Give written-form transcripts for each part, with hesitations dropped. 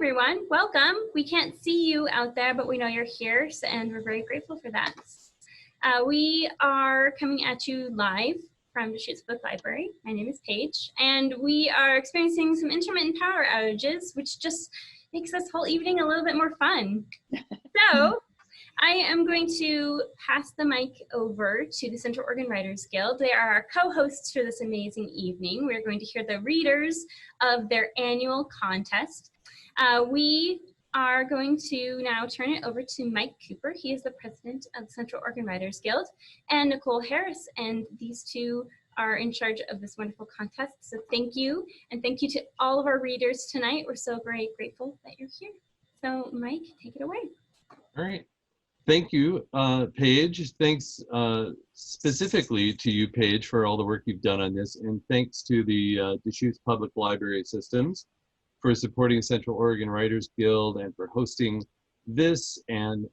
everyone. Welcome. We can't see you out there, but we know you're here, and we're very grateful for that. We are coming at you live from the Richest Book Library. My name is Paige, and we are experiencing some intermittent power outages, which just makes this whole evening a little bit more fun. So I am going to pass the mic over to the Central Oregon Writers Guild. They are our co-hosts for this amazing evening. We're going to hear the readers of their annual contest. We are going to now turn it over to Mike Cooper. He is the president of the Central Oregon Writers Guild, and Nicole Harris, and these two are in charge of this wonderful contest. So thank you, and thank you to all of our readers tonight. We're so very grateful that you're here. So Mike, take it away. All right. Thank you, Paige. Thanks specifically to you, Paige, for all the work you've done on this, and thanks to the Deschutes Public Library Systems for supporting Central Oregon Writers Guild and for hosting this and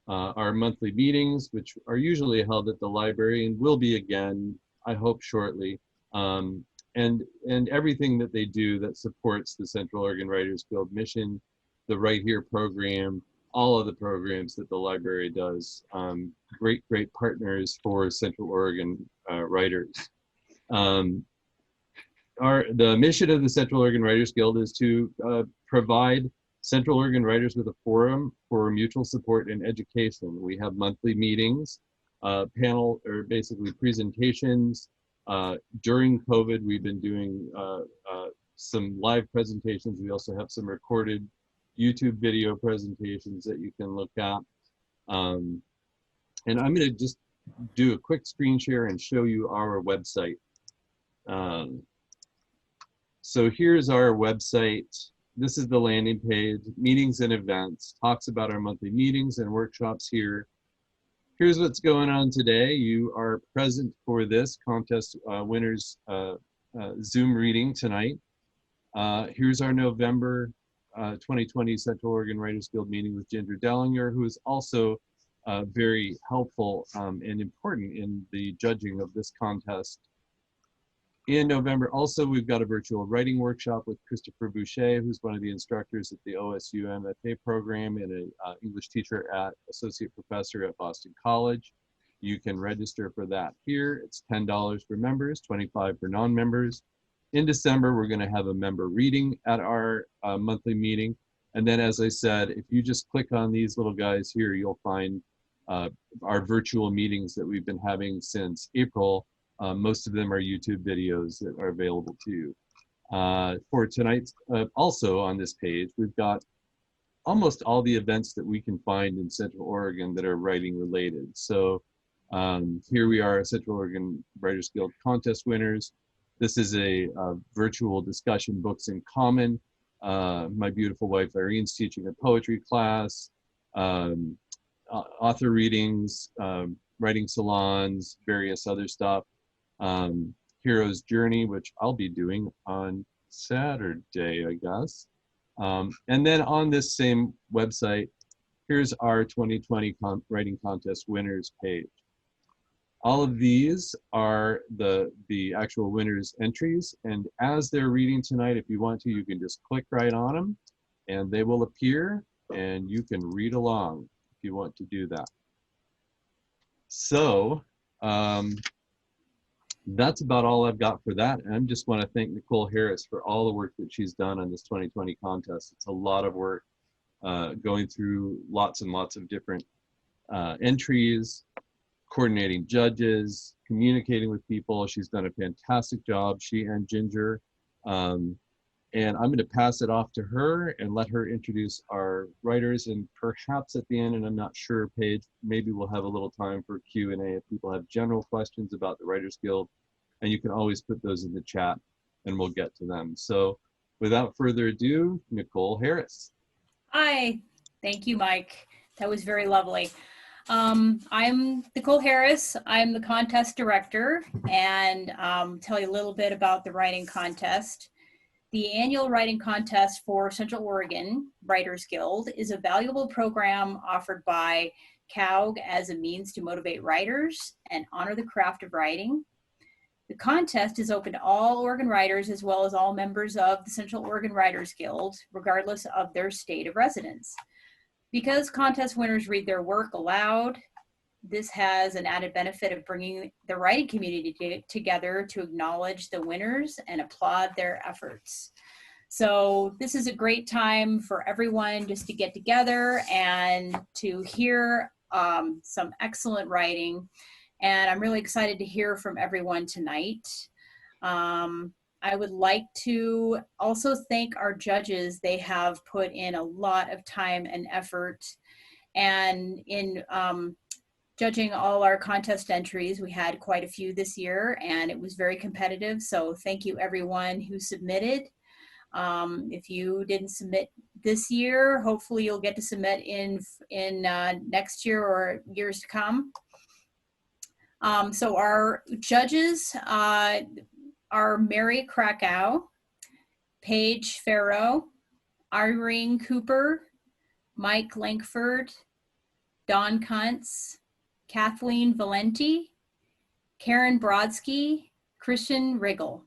our monthly meetings, which are usually held at the library and will be again, I hope, shortly, and everything that they do that supports the Central Oregon Writers Guild mission, the Right Here program, all of the programs that the library does. Great partners for Central Oregon writers. The mission of the Central Oregon Writers Guild is to provide Central Oregon writers with a forum for mutual support and education. We have monthly meetings, panel, or basically presentations. During COVID, we've been doing some live presentations. We also have some recorded YouTube video presentations that you can look at. And I'm going to just do a quick screen share and show you our website. So here's our website. This is the landing page, meetings and events, talks about our monthly meetings and workshops here. Here's what's going on today. You are present for this contest winners Zoom reading tonight. Here's our November 2020 Central Oregon Writers Guild meeting with Ginger Dellinger, who is also very helpful and important in the judging of this contest. In November, also, we've got a virtual writing workshop with Christopher Boucher, who's one of the instructors at the OSU MFA program and an English teacher at Associate Professor at Boston College. You can register for that here. It's $10 for members, $25 for non-members. In December, we're going to have a member reading at our monthly meeting. And then, as I said, if you just click on these little guys here, you'll find our virtual meetings that we've been having since April. Most of them are YouTube videos that are available to you. For tonight, also on this page, we've got almost all the events that we can find in Central Oregon that are writing related. So here we are, Central Oregon Writers Guild contest winners. This is a virtual discussion, Books in Common. My beautiful wife Irene's teaching a poetry class, author readings, writing salons, various other stuff. Hero's Journey, which I'll be doing on Saturday, I guess. And then on this same website, here's our 2020 writing contest winners page. All of these are the actual winners entries, and as they're reading tonight, if you want to, you can just click right on them and they will appear and you can read along if you want to do that. So that's about all I've got for that. And I just want to thank Nicole Harris for all the work that she's done on this 2020 contest. It's a lot of work going through lots and lots of different entries, coordinating judges, communicating with people. She's done a fantastic job, she and Ginger. And I'm going to pass it off to her and let her introduce our writers, and perhaps at the end, and I'm not sure, Paige, maybe we'll have a little time for Q&A if people have general questions about the Writers Guild, and you can always put those in the chat and we'll get to them. So without further ado, Nicole Harris. Hi, thank you, Mike. That was very lovely. I'm Nicole Harris. I'm the contest director, and tell you a little bit about the writing contest. The annual writing contest for Central Oregon Writers Guild is a valuable program offered by COWG as a means to motivate writers and honor the craft of writing. The contest is open to all Oregon writers as well as all members of the Central Oregon Writers Guild, regardless of their state of residence. Because contest winners read their work aloud, this has an added benefit of bringing the writing community together to acknowledge the winners and applaud their efforts. So this is a great time for everyone just to get together and to hear some excellent writing. And I'm really excited to hear from everyone tonight. I would like to also thank our judges. They have put in a lot of time and effort, and in judging all our contest entries. We had quite a few this year, and it was very competitive. So thank you everyone who submitted. If you didn't submit this year, hopefully you'll get to submit in next year or years to come. So our judges are Mary Krakow, Paige Farrow, Irene Cooper, Mike Lankford, Don Kuntz, Kathleen Valenti, Karen Brodsky, Christian Riggle.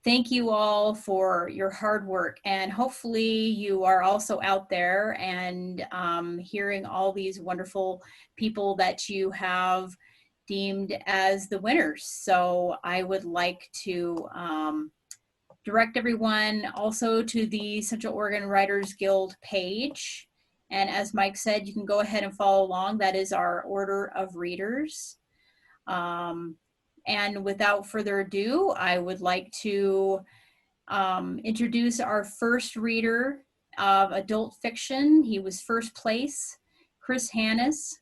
Thank you all for your hard work, and hopefully you are also out there and hearing all these wonderful people that you have deemed as the winners. So I would like to direct everyone also to the Central Oregon Writers Guild page. And as Mike said, you can go ahead and follow along. That is our order of readers. And without further ado, I would like to introduce our first reader of adult fiction. He was first place, Chris Hannis.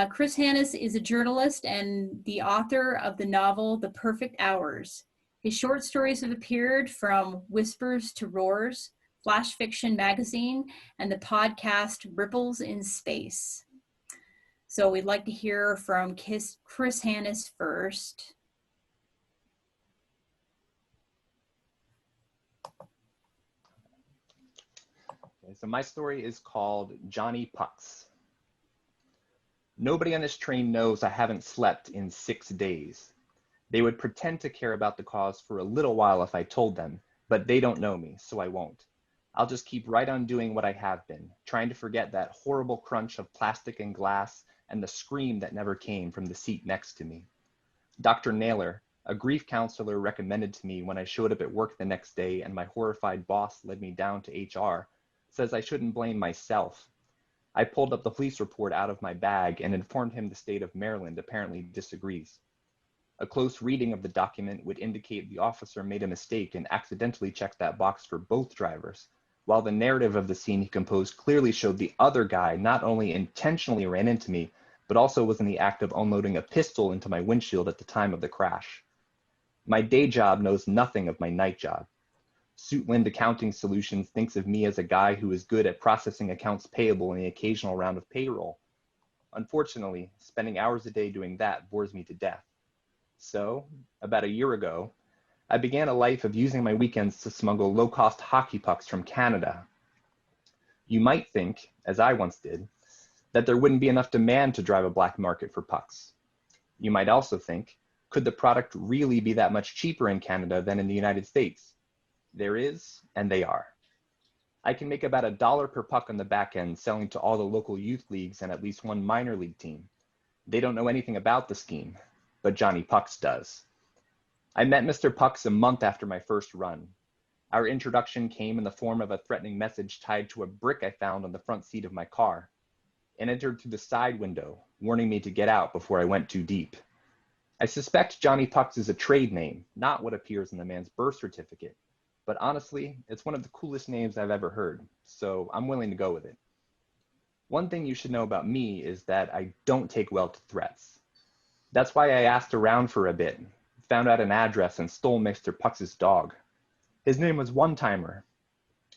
Chris Hannis is a journalist and the author of the novel The Perfect Hours. His short stories have appeared from Whispers to Roars, Flash Fiction Magazine, and the podcast Ripples in Space. So we'd like to hear from Chris Hannis first. Okay, so my story is called Johnny Pucks. Nobody on this train knows I haven't slept in 6 days. They would pretend to care about the cause for a little while if I told them, but they don't know me, so I won't. I'll just keep right on doing what I have been, trying to forget that horrible crunch of plastic and glass and the scream that never came from the seat next to me. Dr. Naylor, a grief counselor, recommended to me when I showed up at work the next day and my horrified boss led me down to HR, says I shouldn't blame myself. I pulled up the police report out of my bag and informed him the state of Maryland apparently disagrees. A close reading of the document would indicate the officer made a mistake and accidentally checked that box for both drivers, while the narrative of the scene he composed clearly showed the other guy not only intentionally ran into me, but also was in the act of unloading a pistol into my windshield at the time of the crash. My day job knows nothing of my night job. Lynda Accounting Solutions thinks of me as a guy who is good at processing accounts payable in the occasional round of payroll. Unfortunately, spending hours a day doing that bores me to death. So, about a year ago, I began a life of using my weekends to smuggle low-cost hockey pucks from Canada. You might think, as I once did, that there wouldn't be enough demand to drive a black market for pucks. You might also think, could the product really be that much cheaper in Canada than in the United States? There is, and they are. I can make about $1 per puck on the back end selling to all the local youth leagues and at least one minor league team. They don't know anything about the scheme, but Johnny Pucks does. I met Mr. Pucks a month after my first run. Our introduction came in the form of a threatening message tied to a brick I found on the front seat of my car. It entered through the side window, warning me to get out before I went too deep. I suspect Johnny Pucks is a trade name, not what appears in the man's birth certificate. But honestly, it's one of the coolest names I've ever heard, so I'm willing to go with it. One thing you should know about me is that I don't take well to threats. That's why I asked around for a bit, found out an address, and stole Mr. Pucks' dog. His name was One Timer,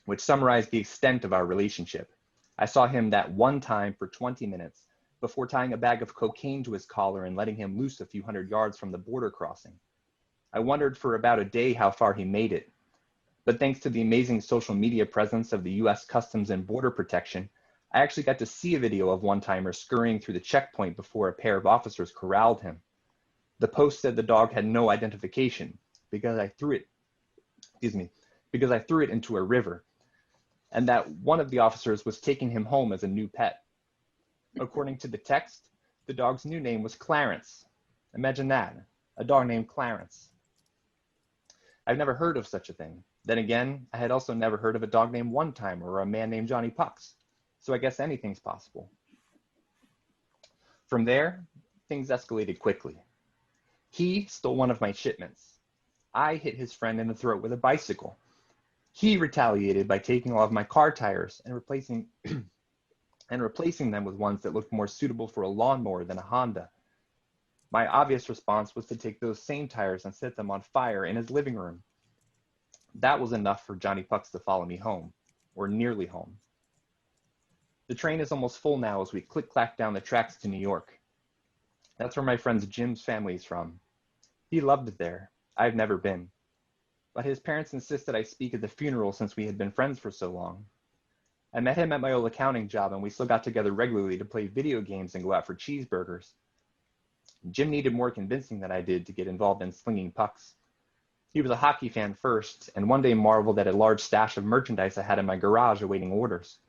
which summarized the extent of our relationship. I saw him that one time for 20 minutes before tying a bag of cocaine to his collar and letting him loose a few hundred yards from the border crossing. I wondered for about a day how far he made it. But thanks to the amazing social media presence of the US Customs and Border Protection, I actually got to see a video of One Timer scurrying through the checkpoint before a pair of officers corralled him. The post said the dog had no identification because I threw it into a river, and that one of the officers was taking him home as a new pet. According to the text, the dog's new name was Clarence. Imagine that, a dog named Clarence. I've never heard of such a thing. Then again, I had also never heard of a dog named One Time or a man named Johnny Pucks, so I guess anything's possible. From there, things escalated quickly. He stole one of my shipments. I hit his friend in the throat with a bicycle. He retaliated by taking all of my car tires and replacing them with ones that looked more suitable for a lawnmower than a Honda. My obvious response was to take those same tires and set them on fire in his living room. That was enough for Johnny Pucks to follow me home, or nearly home. The train is almost full now as we click-clack down the tracks to New York. That's where my friend Jim's family is from. He loved it there. I've never been. But his parents insisted I speak at the funeral since we had been friends for so long. I met him at my old accounting job, and we still got together regularly to play video games and go out for cheeseburgers. Jim needed more convincing than I did to get involved in slinging pucks. He was a hockey fan first, and one day marveled at a large stash of merchandise I had in my garage awaiting orders.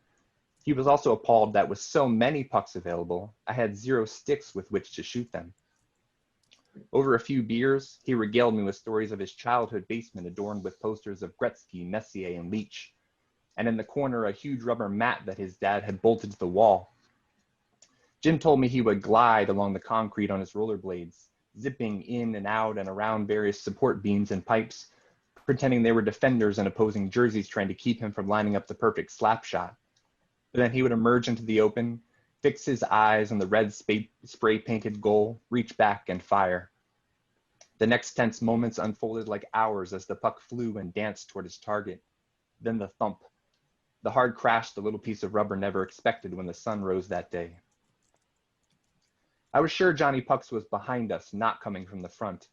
He was also appalled that with so many pucks available, I had 0 sticks with which to shoot them. Over a few beers, he regaled me with stories of his childhood basement adorned with posters of Gretzky, Messier, and Leach, and in the corner a huge rubber mat that his dad had bolted to the wall. Jim told me he would glide along the concrete on his rollerblades, zipping in and out and around various support beams and pipes, pretending they were defenders in opposing jerseys trying to keep him from lining up the perfect slap shot. But then he would emerge into the open, fix his eyes on the red spray-painted goal, reach back and fire. The next tense moments unfolded like hours as the puck flew and danced toward his target. Then the thump, the hard crash the little piece of rubber never expected when the sun rose that day. I was sure Johnny Pucks was behind us, not coming from the front.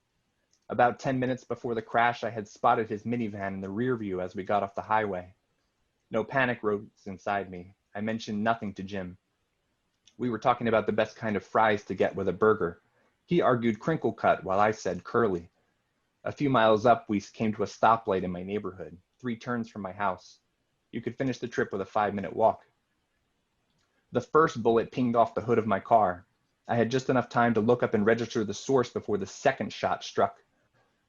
About 10 minutes before the crash, I had spotted his minivan in the rear view as we got off the highway. No panic rose inside me. I mentioned nothing to Jim. We were talking about the best kind of fries to get with a burger. He argued crinkle cut while I said curly. A few miles up, we came to a stoplight in my neighborhood, 3 turns from my house. You could finish the trip with a 5-minute walk. The first bullet pinged off the hood of my car. I had just enough time to look up and register the source before the second shot struck.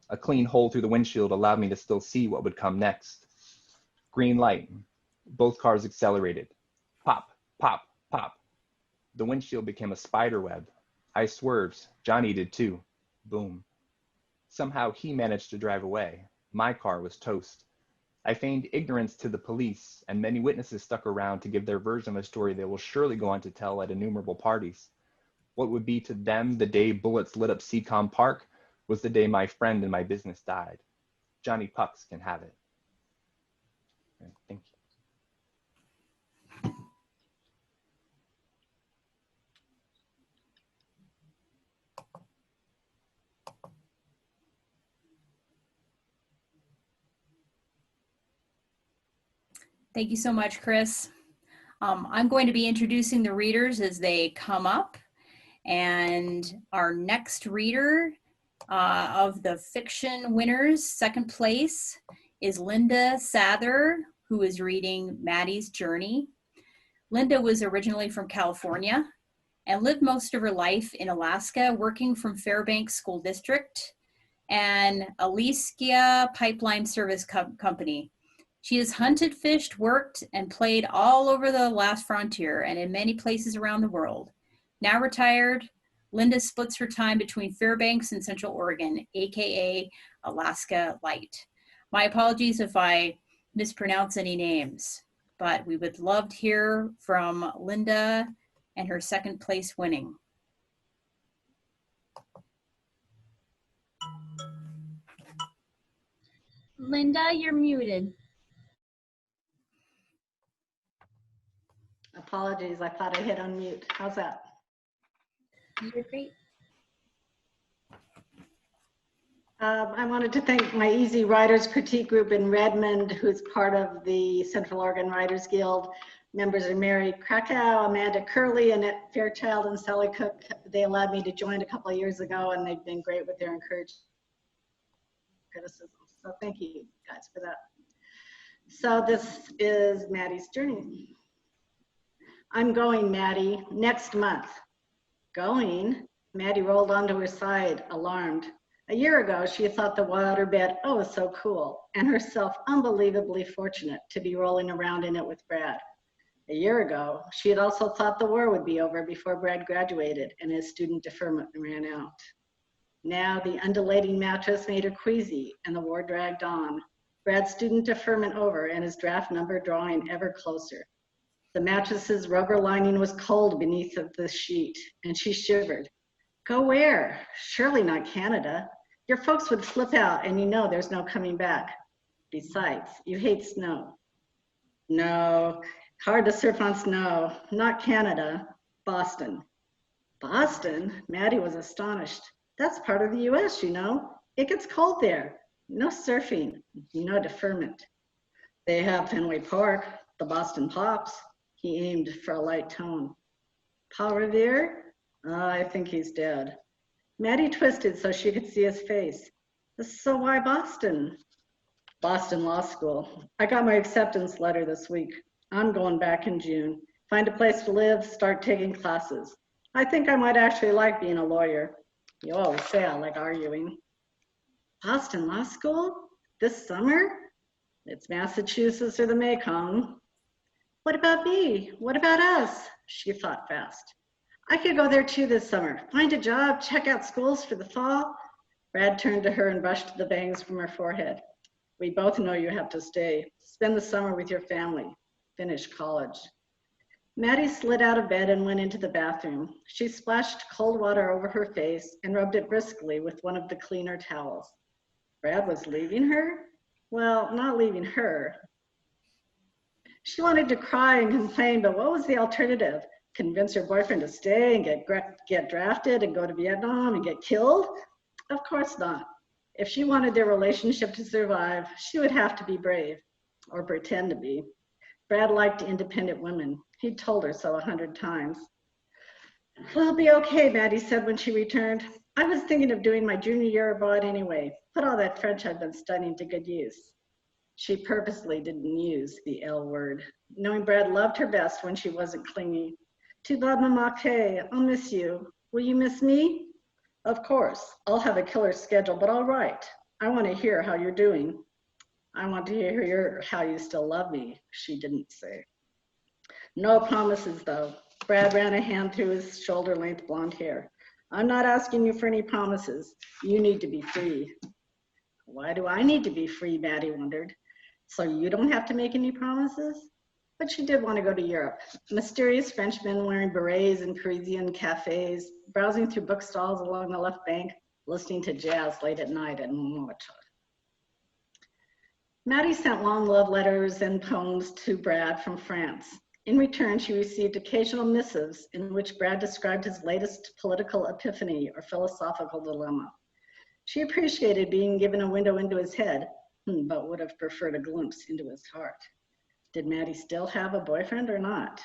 A clean hole through the windshield allowed me to still see what would come next. Green light. Both cars accelerated. Pop, pop, pop. The windshield became a spider web. I swerved. Johnny did too. Boom. Somehow he managed to drive away. My car was toast. I feigned ignorance to the police, and many witnesses stuck around to give their version of a story they will surely go on to tell at innumerable parties. What would be to them the day bullets lit up Seacom Park was the day my friend and my business died. Johnny Pucks can have it. Thank you. Thank you so much, Chris. I'm going to be introducing the readers as they come up. And our next reader of the fiction winners, second place, is Lynda Sather, who is reading Maddie's Journey. Lynda was originally from California and lived most of her life in Alaska, working from Fairbanks School District and Alicia Pipeline Service Company. She has hunted, fished, worked, and played all over the last frontier and in many places around the world. Now retired, Lynda splits her time between Fairbanks and Central Oregon, aka Alaska Light. My apologies if I mispronounce any names, but we would love to hear from Lynda and her second place winning. Lynda, you're muted. Apologies, I thought I hit unmute. How's that? You're great. I wanted to thank my Easy Writers Critique Group in Redmond, who's part of the Central Oregon Writers Guild. members are Mary Krakow, Amanda Curley, Annette Fairchild, and Sally Cook. They allowed me to join a couple of years ago, and they've been great with their encouragement, criticism. So thank you guys for that. So this is Maddie's journey. I'm going, Maddie, next month. Going? Maddie rolled onto her side, alarmed. A year ago, she thought the waterbed, oh, so cool, and herself unbelievably fortunate to be rolling around in it with Brad. A year ago, she had also thought the war would be over before Brad graduated and his student deferment ran out. Now the undulating mattress made her queasy and the war dragged on. Brad's student deferment over and his draft number drawing ever closer. The mattress's rubber lining was cold beneath the sheet and she shivered. Go where? Surely not Canada. Your folks would flip out and you know there's no coming back. Besides, you hate snow. No, hard to surf on snow. Not Canada, Boston. Boston? Maddie was astonished. That's part of the US, you know. It gets cold there. No surfing, no deferment. They have Fenway Park, the Boston Pops. He aimed for a light tone. Paul Revere? I think he's dead. Maddie twisted so she could see his face. So why Boston? Boston Law School. I got my acceptance letter this week. I'm going back in June. Find a place to live, start taking classes. I think I might actually like being a lawyer. You always say I like arguing. Boston Law School? This summer? It's Massachusetts or the Mekong. What about me? What about us? She thought fast. I could go there too this summer. Find a job, check out schools for the fall. Brad turned to her and brushed the bangs from her forehead. We both know you have to stay. Spend the summer with your family. Finish college. Maddie slid out of bed and went into the bathroom. She splashed cold water over her face and rubbed it briskly with one of the cleaner towels. Brad was leaving her? Well, not leaving her. She wanted to cry and complain, but what was the alternative? Convince her boyfriend to stay and get drafted and go to Vietnam and get killed? Of course not. If she wanted their relationship to survive, she would have to be brave, or pretend to be. Brad liked independent women. He'd told her so 100 times. We'll be okay, Maddie said when she returned. I was thinking of doing my junior year abroad anyway. Put all that French I've been studying to good use. She purposely didn't use the L word, knowing Brad loved her best when she wasn't clingy. Tu vas me manquer, I'll miss you. Will you miss me? Of course, I'll have a killer schedule, but all right. I want to hear how you're doing. I want to hear how you still love me, she didn't say. No promises though. Brad ran a hand through his shoulder-length blonde hair. I'm not asking you for any promises. You need to be free. Why do I need to be free, Maddie wondered. So you don't have to make any promises? But she did want to go to Europe. Mysterious Frenchmen wearing berets in Parisian cafes, browsing through bookstalls along the left bank, listening to jazz late at night in Montmartre. Maddie sent long love letters and poems to Brad from France. In return, she received occasional missives in which Brad described his latest political epiphany or philosophical dilemma. She appreciated being given a window into his head, but would have preferred a glimpse into his heart. Did Maddie still have a boyfriend or not?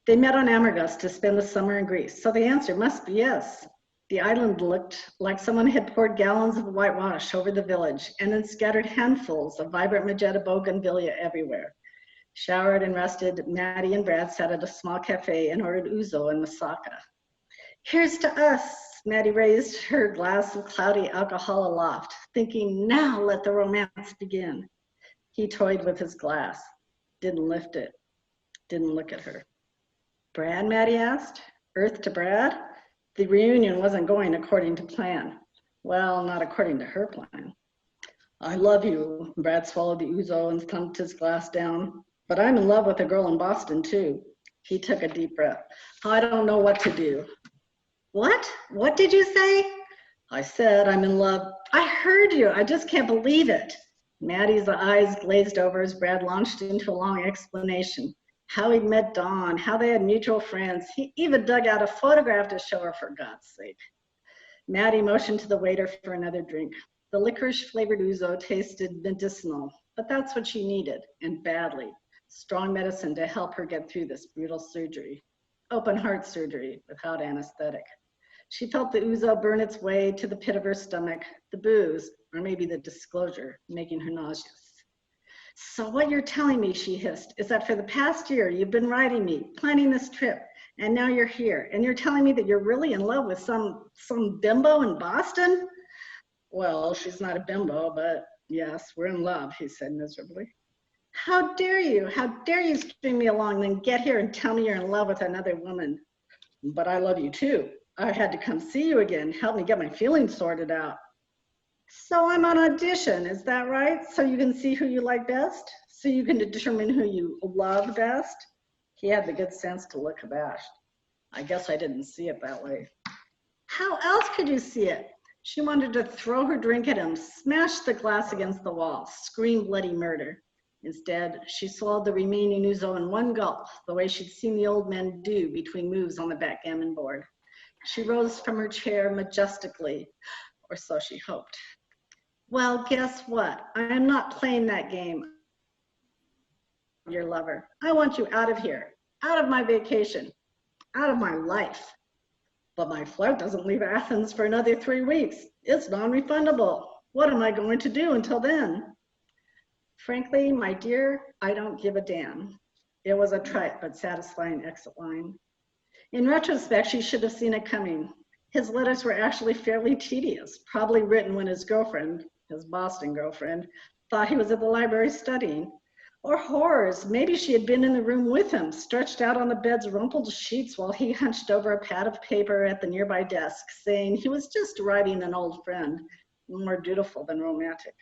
They met on Ambergris to spend the summer in Greece, so the answer must be yes. The island looked like someone had poured gallons of whitewash over the village and then scattered handfuls of vibrant magenta bougainvillea everywhere. Showered and rested, Maddie and Brad sat at a small cafe and ordered ouzo and moussaka. Here's to us. Maddie raised her glass of cloudy alcohol aloft, thinking, now let the romance begin. He toyed with his glass, didn't lift it, didn't look at her. Brad, Maddie asked. Earth to Brad? The reunion wasn't going according to plan. Well, not according to her plan. I love you. Brad swallowed the ouzo and thumped his glass down. But I'm in love with a girl in Boston, too. He took a deep breath. I don't know what to do. What? What did you say? I said I'm in love. I heard you. I just can't believe it. Maddie's eyes glazed over as Brad launched into a long explanation. How he'd met Dawn, how they had mutual friends. He even dug out a photograph to show her, for God's sake. Maddie motioned to the waiter for another drink. The licorice-flavored ouzo tasted medicinal, but that's what she needed, and badly. strong medicine to help her get through this brutal surgery, open heart surgery without anesthetic. She felt the ouzo burn its way to the pit of her stomach, the booze, or maybe the disclosure, making her nauseous. So what you're telling me, she hissed, is that for the past year, you've been writing me, planning this trip, and now you're here, and you're telling me that you're really in love with some bimbo in Boston? Well, she's not a bimbo, but yes, we're in love, he said miserably. How dare you string me along, then get here and tell me you're in love with another woman? But I love you too. I had to come see you again, help me get my feelings sorted out. So I'm on audition, is that right? So you can see who you like best? So you can determine who you love best? He had the good sense to look abashed. I guess I didn't see it that way. How else could you see it? She wanted to throw her drink at him, smash the glass against the wall, scream bloody murder. Instead, she swallowed the remaining ouzo in one gulp, the way she'd seen the old men do between moves on the backgammon board. She rose from her chair majestically, or so she hoped. Well, guess what? I am not playing that game. Your lover. I want you out of here, out of my vacation, out of my life. But my flight doesn't leave Athens for another 3 weeks. It's non-refundable. What am I going to do until then? Frankly, my dear, I don't give a damn. It was a trite but satisfying exit line. In retrospect, she should have seen it coming. His letters were actually fairly tedious, probably written when his girlfriend, his Boston girlfriend, thought he was at the library studying. Or horrors, maybe she had been in the room with him, stretched out on the bed's rumpled sheets while he hunched over a pad of paper at the nearby desk, saying he was just writing an old friend, more dutiful than romantic.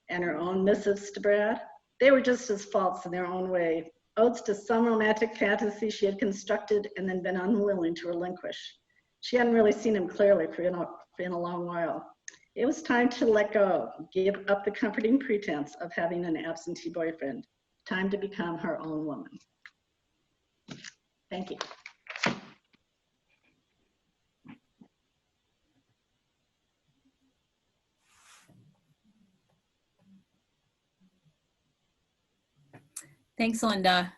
And her own missives to Brad? They were just his faults in their own way, odes to some romantic fantasy she had constructed and then been unwilling to relinquish. She hadn't really seen him clearly for in a long while. It was time to let go, give up the comforting pretense of having an absentee boyfriend. Time to become her own woman. Thank you. Thanks, Lynda.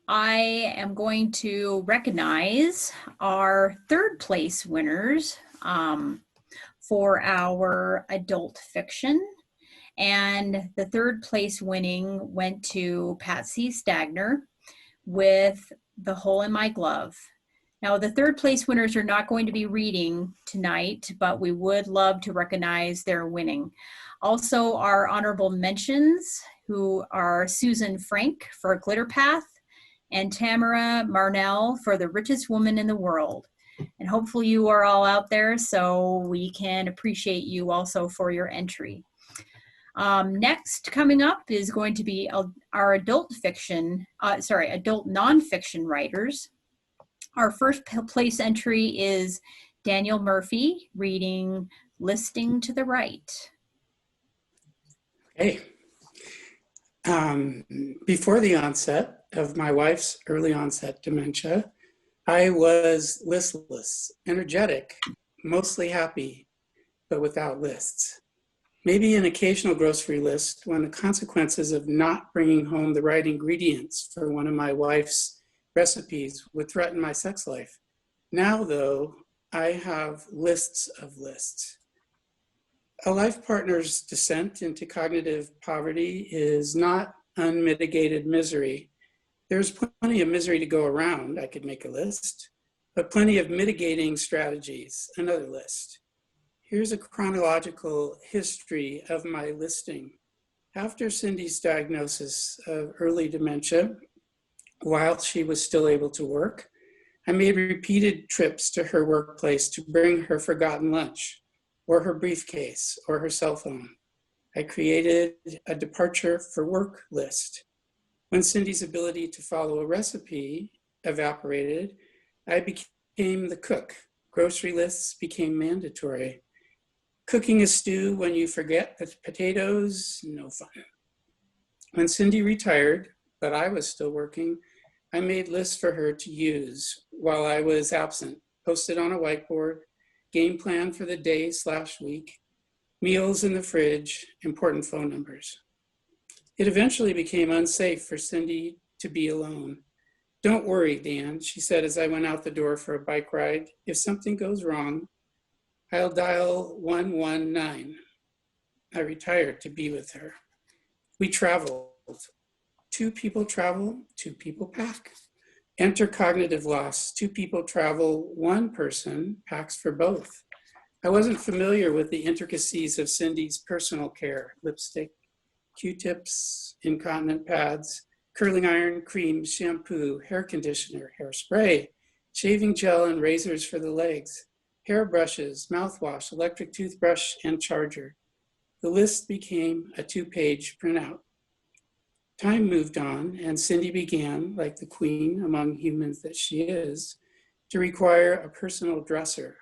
I am going to recognize our third place winners for our adult fiction. And the third place winning went to Patsy Stagner with The Hole in My Glove. Now, the third place winners are not going to be reading tonight, but we would love to recognize their winning. Also, our honorable mentions, who are Susan Frank for Glitter Path and Tamara Marnell for The Richest Woman in the World. And hopefully you are all out there so we can appreciate you also for your entry. Next coming up is going to be our adult nonfiction writers. Our first place entry is Daniel Murphy reading Listing to the Right. Hey, before the onset of my wife's early onset dementia, I was listless, energetic, mostly happy, but without lists. Maybe an occasional grocery list when the consequences of not bringing home the right ingredients for one of my wife's recipes would threaten my sex life. Now, though, I have lists of lists. A life partner's descent into cognitive poverty is not unmitigated misery. There's plenty of misery to go around, I could make a list, but plenty of mitigating strategies, another list. Here's a chronological history of my listing. After Cindy's diagnosis of early dementia, while she was still able to work, I made repeated trips to her workplace to bring her forgotten lunch, or her briefcase, or her cell phone. I created a departure for work list. When Cindy's ability to follow a recipe evaporated, I became the cook. Grocery lists became mandatory. Cooking a stew when you forget the potatoes, no fun. When Cindy retired, but I was still working, I made lists for her to use while I was absent, posted on a whiteboard, game plan for the day/week, meals in the fridge, important phone numbers. It eventually became unsafe for Cindy to be alone. "Don't worry, Dan," she said as I went out the door for a bike ride. "If something goes wrong, I'll dial 119. I retired to be with her. We traveled. 2 people travel, 2 people pack. Enter cognitive loss. 2 people travel, 1 person packs for both. I wasn't familiar with the intricacies of Cindy's personal care: lipstick, Q-tips, incontinent pads, curling iron, cream, shampoo, hair conditioner, hairspray, shaving gel, and razors for the legs, hairbrushes, mouthwash, electric toothbrush, and charger. The list became a 2-page printout. Time moved on, and Cindy began, like the queen among humans that she is, to require a personal dresser.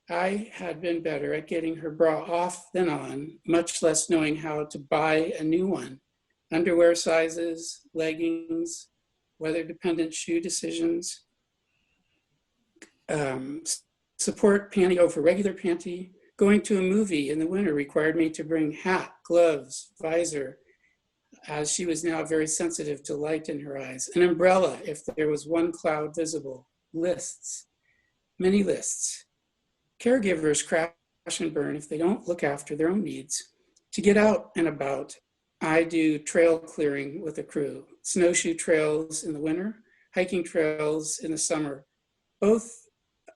I had been better at getting her bra off than on, much less knowing how to buy a new one. Underwear sizes, leggings, weather-dependent shoe decisions, support pantyhose for regular panty. Going to a movie in the winter required me to bring hat, gloves, visor, as she was now very sensitive to light in her eyes, an umbrella if there was one cloud visible, lists, many lists. Caregivers crash and burn if they don't look after their own needs. To get out and about, I do trail clearing with a crew, snowshoe trails in the winter, hiking trails in the summer. Both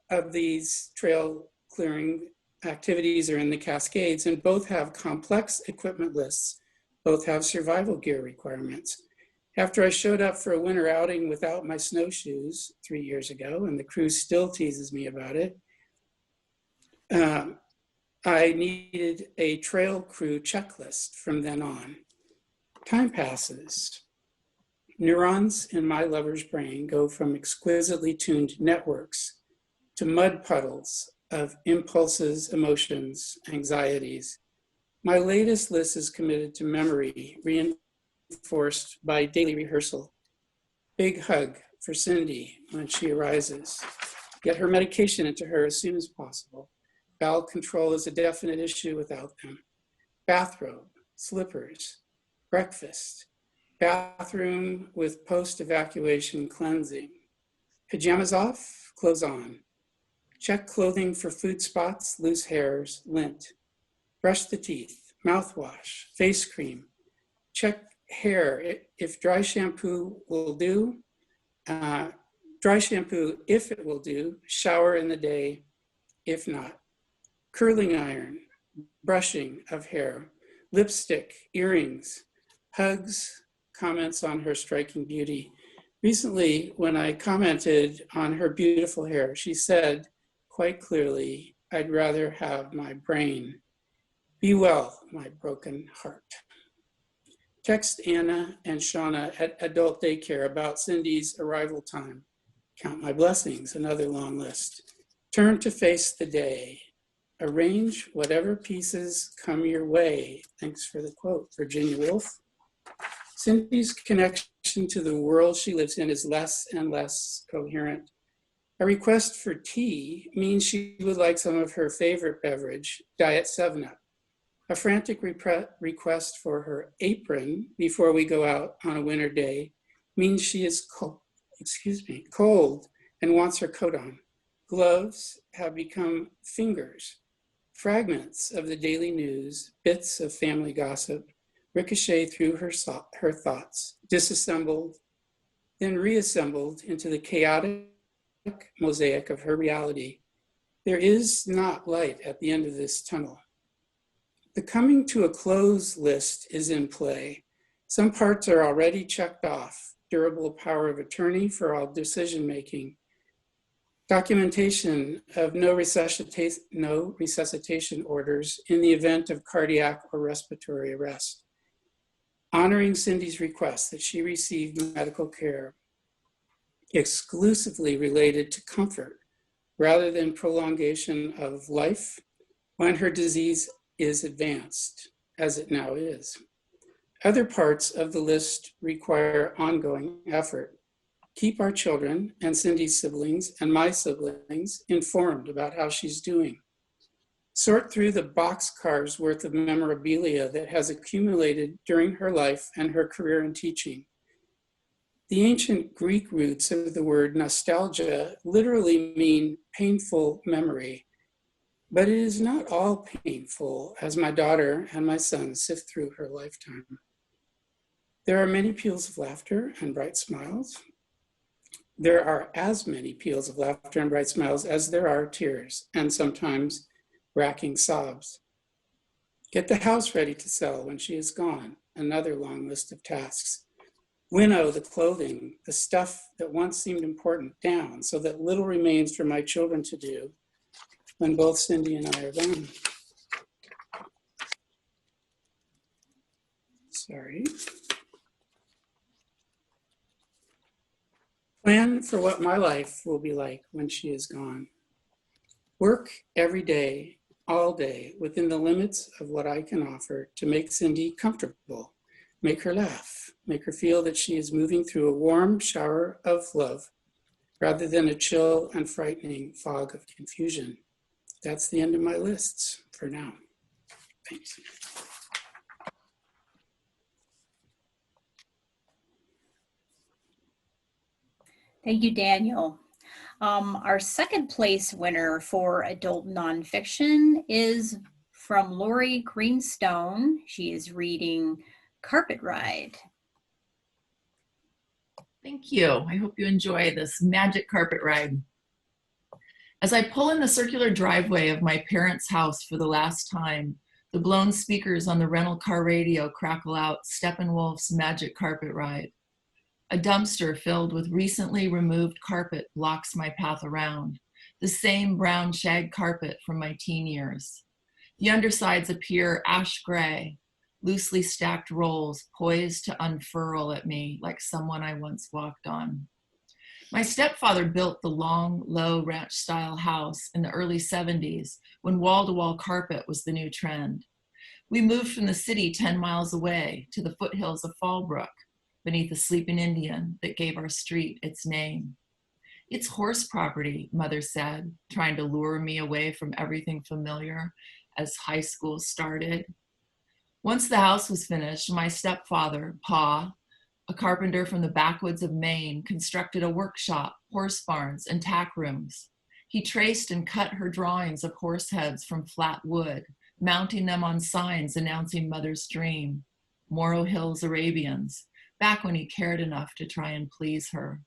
of these trail clearing activities are in the Cascades, and both have complex equipment lists. Both have survival gear requirements. After I showed up for a winter outing without my snowshoes 3 years ago, and the crew still teases me about it, I needed a trail crew checklist from then on. Time passes. Neurons in my lover's brain go from exquisitely tuned networks to mud puddles of impulses, emotions, anxieties. My latest list is committed to memory, reinforced by daily rehearsal. Big hug for Cindy when she arises. Get her medication into her as soon as possible. Bowel control is a definite issue without them. Bathrobe, slippers, breakfast, bathroom with post-evacuation cleansing. Pajamas off, clothes on. Check clothing for food spots, loose hairs, lint. Brush the teeth, mouthwash, face cream. Check hair if dry shampoo will do. Dry shampoo if it will do. Shower in the day if not. Curling iron, brushing of hair, lipstick, earrings, hugs, comments on her striking beauty. Recently, when I commented on her beautiful hair, she said quite clearly, "I'd rather have my brain. Be well, my broken heart." Text Anna and Shauna at adult daycare about Cindy's arrival time. Count my blessings, another long list. Turn to face the day. Arrange whatever pieces come your way. Thanks for the quote, Virginia Woolf. Cindy's connection to the world she lives in is less and less coherent. A request for tea means she would like some of her favorite beverage, Diet 7-Up. A frantic request for her apron before we go out on a winter day means she is cold and wants her coat on. Gloves have become fingers. Fragments of the daily news, bits of family gossip, ricochet through her thoughts, disassembled, then reassembled into the chaotic mosaic of her reality. There is not light at the end of this tunnel. The coming to a close list is in play. Some parts are already checked off. Durable power of attorney for all decision-making. Documentation of no resuscitation orders in the event of cardiac or respiratory arrest. Honoring Cindy's request that she receive medical care exclusively related to comfort rather than prolongation of life when her disease is advanced, as it now is. Other parts of the list require ongoing effort. Keep our children and Cindy's siblings and my siblings informed about how she's doing. Sort through the boxcars worth of memorabilia that has accumulated during her life and her career in teaching. The ancient Greek roots of the word nostalgia literally mean painful memory, but it is not all painful as my daughter and my son sift through her lifetime. There are many peals of laughter and bright smiles. There are as many peals of laughter and bright smiles as there are tears, and sometimes racking sobs. Get the house ready to sell when she is gone, another long list of tasks. Winnow the clothing, the stuff that once seemed important, down so that little remains for my children to do when both Cindy and I are gone. Sorry. Plan for what my life will be like when she is gone. Work every day, all day, within the limits of what I can offer to make Cindy comfortable, make her laugh, make her feel that she is moving through a warm shower of love rather than a chill and frightening fog of confusion. That's the end of my lists for now. Thanks. Thank you, Daniel. Our second place winner for adult nonfiction is from Lori Greenstone. She is reading Carpet Ride. Thank you. I hope you enjoy this magic carpet ride. As I pull in the circular driveway of my parents' house for the last time, the blown speakers on the rental car radio crackle out Steppenwolf's Magic Carpet Ride. A dumpster filled with recently removed carpet blocks my path around, the same brown shag carpet from my teen years. The undersides appear ash gray, loosely stacked rolls poised to unfurl at me like someone I once walked on. My stepfather built the long, low ranch-style house in the early 70s when wall-to-wall carpet was the new trend. We moved from the city 10 miles away to the foothills of Fallbrook, beneath a sleeping Indian that gave our street its name. It's horse property, Mother said, trying to lure me away from everything familiar as high school started. Once the house was finished, my stepfather, Pa, a carpenter from the backwoods of Maine, constructed a workshop, horse barns, and tack rooms. He traced and cut her drawings of horse heads from flat wood, mounting them on signs announcing Mother's dream, Morrow Hills Arabians, back when he cared enough to try and please her.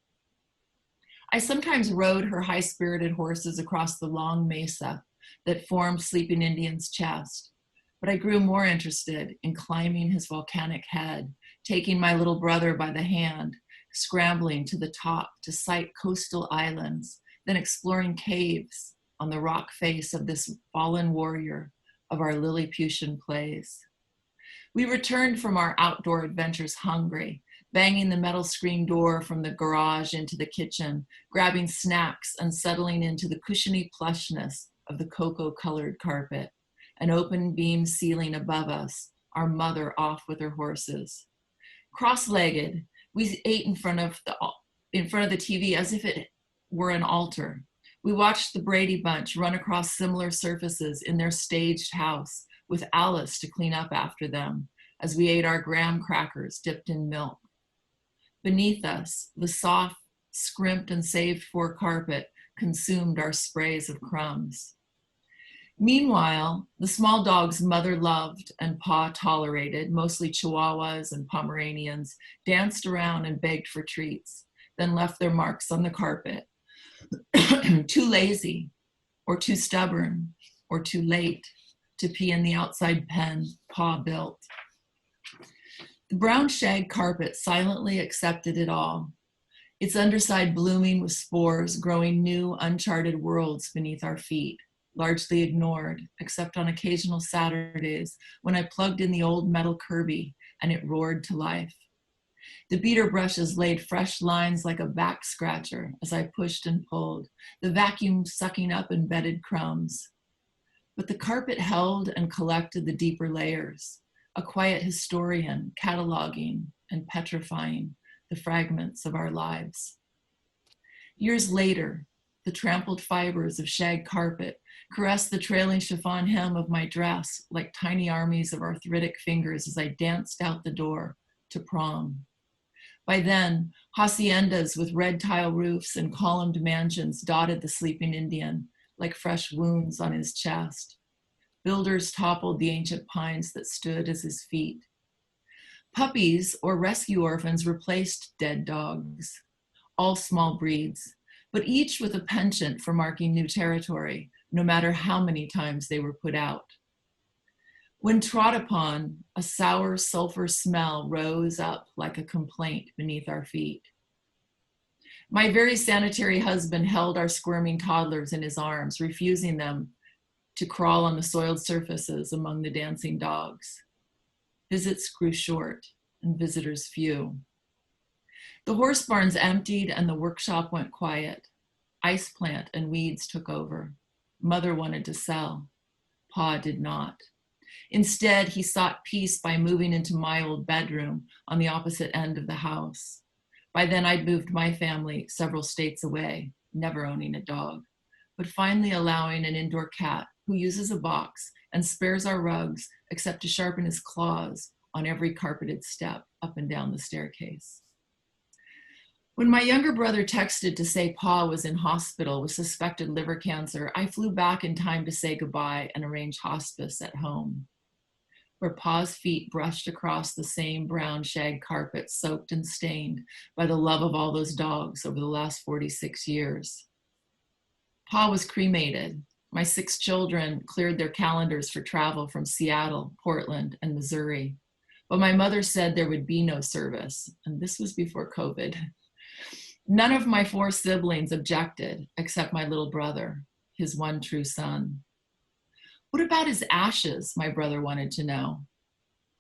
I sometimes rode her high-spirited horses across the long mesa that formed Sleeping Indian's chest, but I grew more interested in climbing his volcanic head, taking my little brother by the hand, scrambling to the top to sight coastal islands, then exploring caves on the rock face of this fallen warrior of our Lilliputian plays. We returned from our outdoor adventures hungry, banging the metal screen door from the garage into the kitchen, grabbing snacks and settling into the cushiony plushness of the cocoa-colored carpet, an open beam ceiling above us, our mother off with her horses. Cross-legged, we ate in front of the TV as if it were an altar. We watched the Brady Bunch run across similar surfaces in their staged house, with Alice to clean up after them as we ate our graham crackers dipped in milk. Beneath us, the soft, scrimped and saved for carpet consumed our sprays of crumbs. Meanwhile, the small dogs Mother loved and Pa tolerated, mostly Chihuahuas and Pomeranians, danced around and begged for treats, then left their marks on the carpet. Too lazy, or too stubborn, or too late to pee in the outside pen Pa built. The brown shag carpet silently accepted it all, its underside blooming with spores, growing new, uncharted worlds beneath our feet, largely ignored, except on occasional Saturdays when I plugged in the old metal Kirby and it roared to life. The beater brushes laid fresh lines like a back scratcher as I pushed and pulled, the vacuum sucking up embedded crumbs. But the carpet held and collected the deeper layers, a quiet historian cataloging and petrifying the fragments of our lives. Years later, the trampled fibers of shag carpet caressed the trailing chiffon hem of my dress like tiny armies of arthritic fingers as I danced out the door to prom. By then, haciendas with red tile roofs and columned mansions dotted the sleeping Indian like fresh wounds on his chest. Builders toppled the ancient pines that stood as his feet. Puppies or rescue orphans replaced dead dogs, all small breeds, but each with a penchant for marking new territory, no matter how many times they were put out. When trod upon, a sour sulfur smell rose up like a complaint beneath our feet. My very sanitary husband held our squirming toddlers in his arms, refusing them to crawl on the soiled surfaces among the dancing dogs. Visits grew short and visitors few. The horse barns emptied and the workshop went quiet. Ice plant and weeds took over. Mother wanted to sell. Pa did not. Instead, he sought peace by moving into my old bedroom on the opposite end of the house. By then, I'd moved my family several states away, never owning a dog, but finally allowing an indoor cat who uses a box and spares our rugs except to sharpen his claws on every carpeted step up and down the staircase. When my younger brother texted to say Pa was in hospital with suspected liver cancer, I flew back in time to say goodbye and arrange hospice at home, where Pa's feet brushed across the same brown shag carpet soaked and stained by the love of all those dogs over the last 46 years. Pa was cremated. My 6 children cleared their calendars for travel from Seattle, Portland, and Missouri. But my mother said there would be no service, and this was before COVID. None of my 4 siblings objected, except my little brother, his one true son. What about his ashes? My brother wanted to know.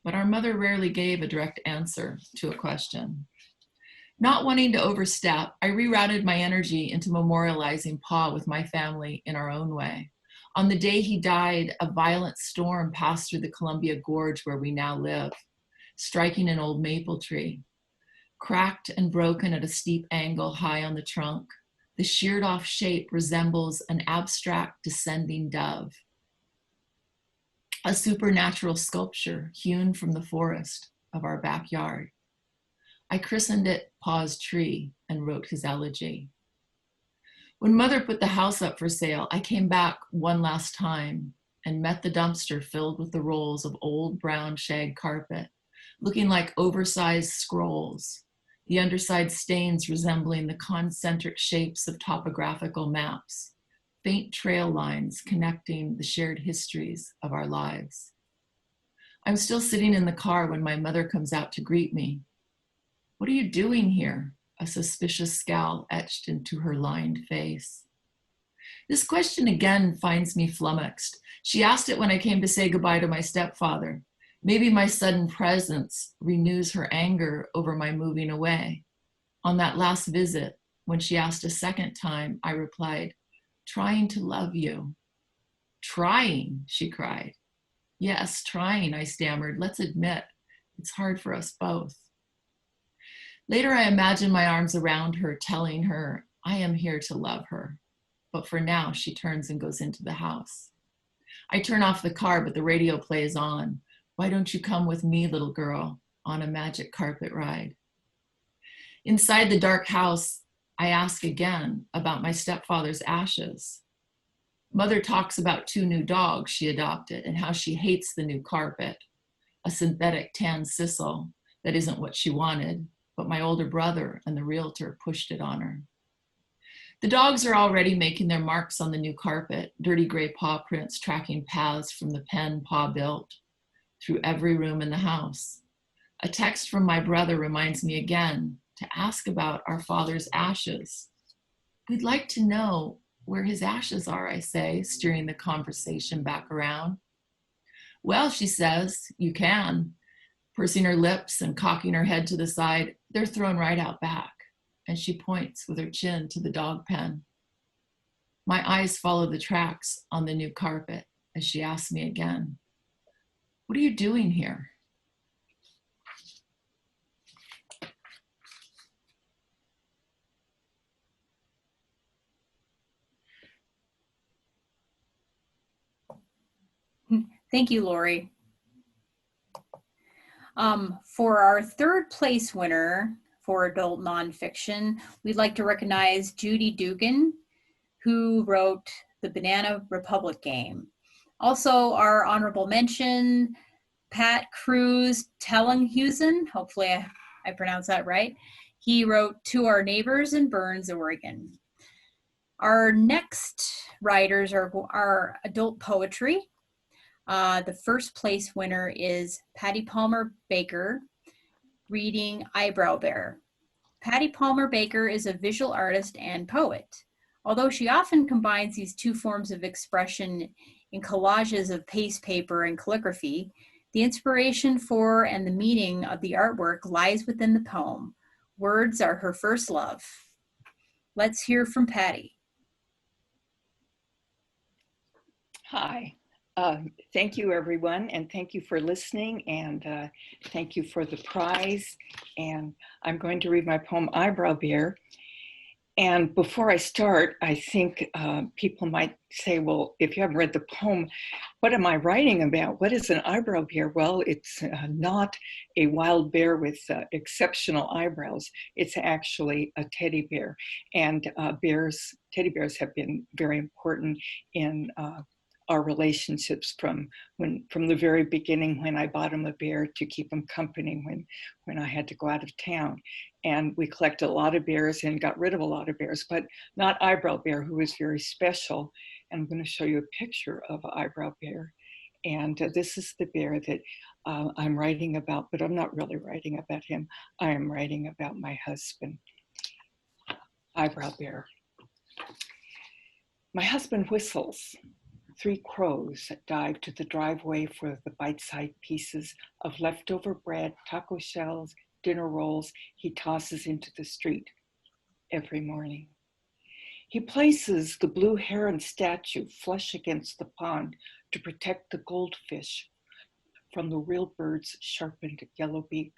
But our mother rarely gave a direct answer to a question. Not wanting to overstep, I rerouted my energy into memorializing Pa with my family in our own way. On the day he died, a violent storm passed through the Columbia Gorge where we now live, striking an old maple tree. Cracked and broken at a steep angle high on the trunk, the sheared off shape resembles an abstract descending dove, a supernatural sculpture hewn from the forest of our backyard. I christened it Pa's Tree and wrote his elegy. When Mother put the house up for sale, I came back one last time and met the dumpster filled with the rolls of old brown shag carpet, looking like oversized scrolls, the underside stains resembling the concentric shapes of topographical maps, faint trail lines connecting the shared histories of our lives. I'm still sitting in the car when my mother comes out to greet me. "What are you doing here?" A suspicious scowl etched into her lined face. This question again finds me flummoxed. She asked it when I came to say goodbye to my stepfather. Maybe my sudden presence renews her anger over my moving away. On that last visit, when she asked a second time, I replied, "Trying to love you." "Trying," she cried. "Yes, trying," I stammered. "Let's admit, it's hard for us both." Later, I imagine my arms around her, telling her I am here to love her. But for now, she turns and goes into the house. I turn off the car, but the radio plays on. "Why don't you come with me, little girl, on a magic carpet ride?" Inside the dark house, I ask again about my stepfather's ashes. Mother talks about 2 new dogs she adopted and how she hates the new carpet, a synthetic tan sisal that isn't what she wanted, but my older brother and the realtor pushed it on her. The dogs are already making their marks on the new carpet, dirty gray paw prints tracking paths from the pen Pa built through every room in the house. A text from my brother reminds me again to ask about our father's ashes. "We'd like to know where his ashes are," I say, steering the conversation back around. "Well," she says, "you can." Pursing her lips and cocking her head to the side, "They're thrown right out back." And she points with her chin to the dog pen. My eyes follow the tracks on the new carpet as she asks me again, "What are you doing here?" Thank you, Lori. For our third place winner for adult nonfiction, we'd like to recognize Judy Dugan, who wrote The Banana Republic Game. Also, our honorable mention, Pat Kruis-Tellinghusen, hopefully I pronounced that right. He wrote To Our Neighbors in Burns, Oregon. Our next writers are adult poetry. The first place winner is Patty Palmer Baker, reading Eyebrow Bear. Patty Palmer Baker is a visual artist and poet. Although she often combines these two forms of expression in collages of paste paper and calligraphy, the inspiration for and the meaning of the artwork lies within the poem. Words are her first love. Let's hear from Patty. Hi. Thank you, everyone, and thank you for listening, and thank you for the prize. And I'm going to read my poem, Eyebrow Bear. And before I start, I think people might say, well, if you haven't read the poem, what am I writing about? What is an eyebrow bear? Well, it's not a wild bear with exceptional eyebrows. It's actually a teddy bear. And teddy bears have been very important in our relationships from the very beginning, when I bought him a bear to keep him company when I had to go out of town. And we collected a lot of bears and got rid of a lot of bears, but not Eyebrow Bear, who was very special. And I'm going to show you a picture of Eyebrow Bear. And this is the bear that I'm writing about, but I'm not really writing about him. I am writing about my husband, Eyebrow Bear. My husband whistles. 3 crows dive to the driveway for the bite-sized pieces of leftover bread, taco shells, dinner rolls he tosses into the street every morning. He places the blue heron statue flush against the pond to protect the goldfish from the real bird's sharpened yellow beak.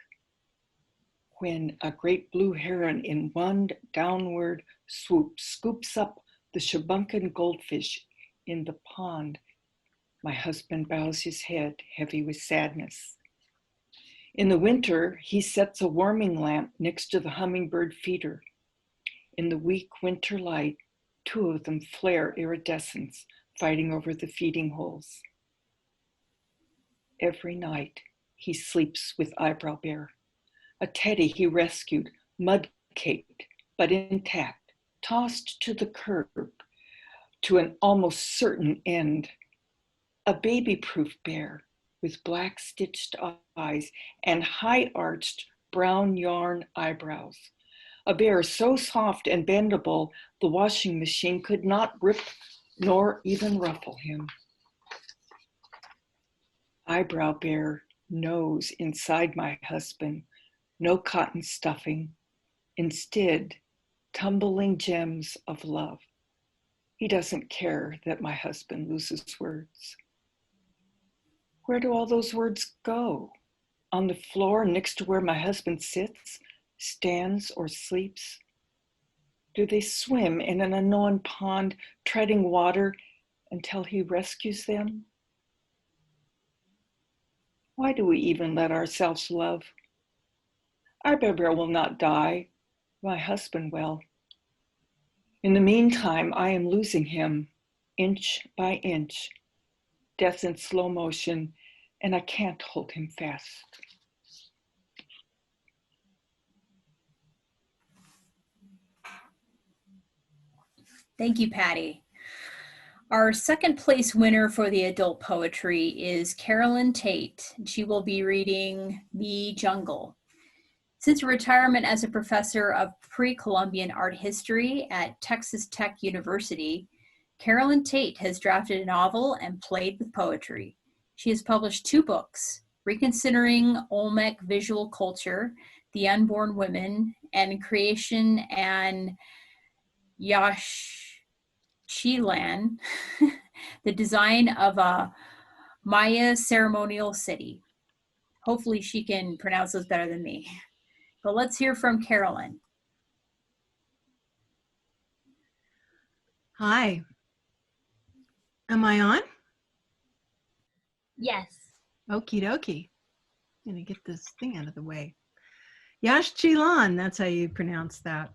When a great blue heron in one downward swoop scoops up the shabunkin goldfish in the pond, my husband bows his head, heavy with sadness. In the winter, he sets a warming lamp next to the hummingbird feeder. In the weak winter light, 2 of them flare iridescence, fighting over the feeding holes. Every night, he sleeps with Eyebrow Bear, a teddy he rescued, mud-caked, but intact, tossed to the curb, to an almost certain end. A baby-proof bear with black stitched eyes and high-arched brown yarn eyebrows. A bear so soft and bendable, the washing machine could not rip nor even ruffle him. Eyebrow Bear knows inside my husband, no cotton stuffing, instead, tumbling gems of love. He doesn't care that my husband loses words. Where do all those words go? On the floor next to where my husband sits, stands, or sleeps? Do they swim in an unknown pond, treading water until he rescues them? Why do we even let ourselves love? Eyebrow Bear will not die. My husband will. In the meantime, I am losing him, inch by inch, death in slow motion, and I can't hold him fast. Thank you, Patty. Our second place winner for the adult poetry is Carolyn Tate. She will be reading The Jungle. Since her retirement as a professor of pre-Columbian art history at Texas Tech University, Carolyn Tate has drafted a novel and played with poetry. She has published 2 books, Reconsidering Olmec Visual Culture, The Unborn Women, and Creation and Yaxchilan, The Design of a Maya Ceremonial City. Hopefully she can pronounce those better than me. But let's hear from Carolyn. Hi. Am I on? Yes. Okie dokie. I'm gonna get this thing out of the way. Yash Chilan, that's how you pronounce that.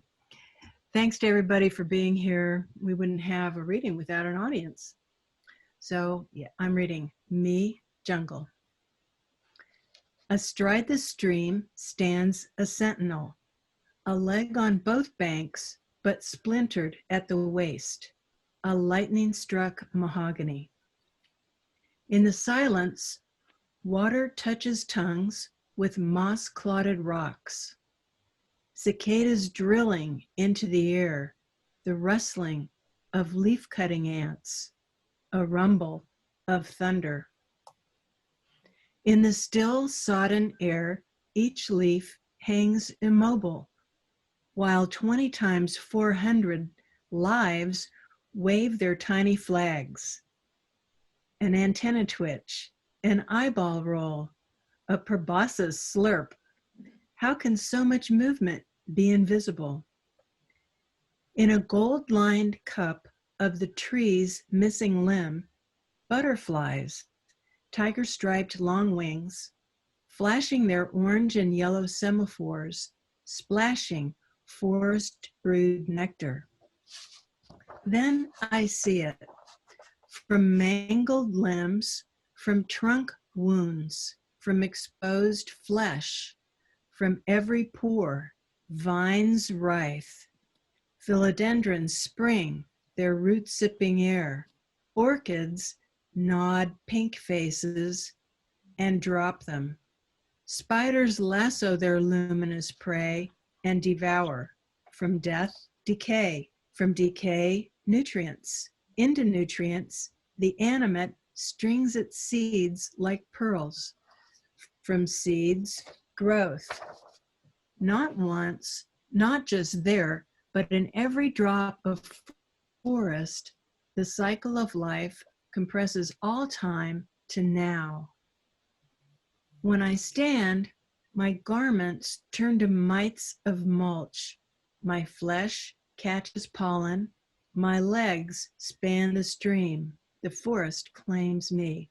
Thanks to everybody for being here. We wouldn't have a reading without an audience. So yeah, I'm reading Me, Jungle. Astride the stream stands a sentinel, a leg on both banks, but splintered at the waist, a lightning-struck mahogany. In the silence, water touches tongues with moss-clotted rocks. Cicadas drilling into the air, the rustling of leaf-cutting ants, a rumble of thunder. In the still, sodden air, each leaf hangs immobile, while 20 times 400 lives wave their tiny flags. An antenna twitch, an eyeball roll, a proboscis slurp. How can so much movement be invisible? In a gold-lined cup of the tree's missing limb, butterflies, tiger-striped long wings, flashing their orange and yellow semaphores, splashing forest-brewed nectar. Then I see it, from mangled limbs, from trunk wounds, from exposed flesh, from every pore, vines writhe. Philodendrons spring, their roots sipping air. Orchids nod pink faces and drop them. Spiders lasso their luminous prey and devour. From death, decay. From decay, nutrients. Into nutrients, the animate strings its seeds like pearls. From seeds, growth. Not once, not just there, but in every drop of forest, the cycle of life compresses all time to now. When I stand, my garments turn to mites of mulch. My flesh catches pollen. My legs span the stream. The forest claims me.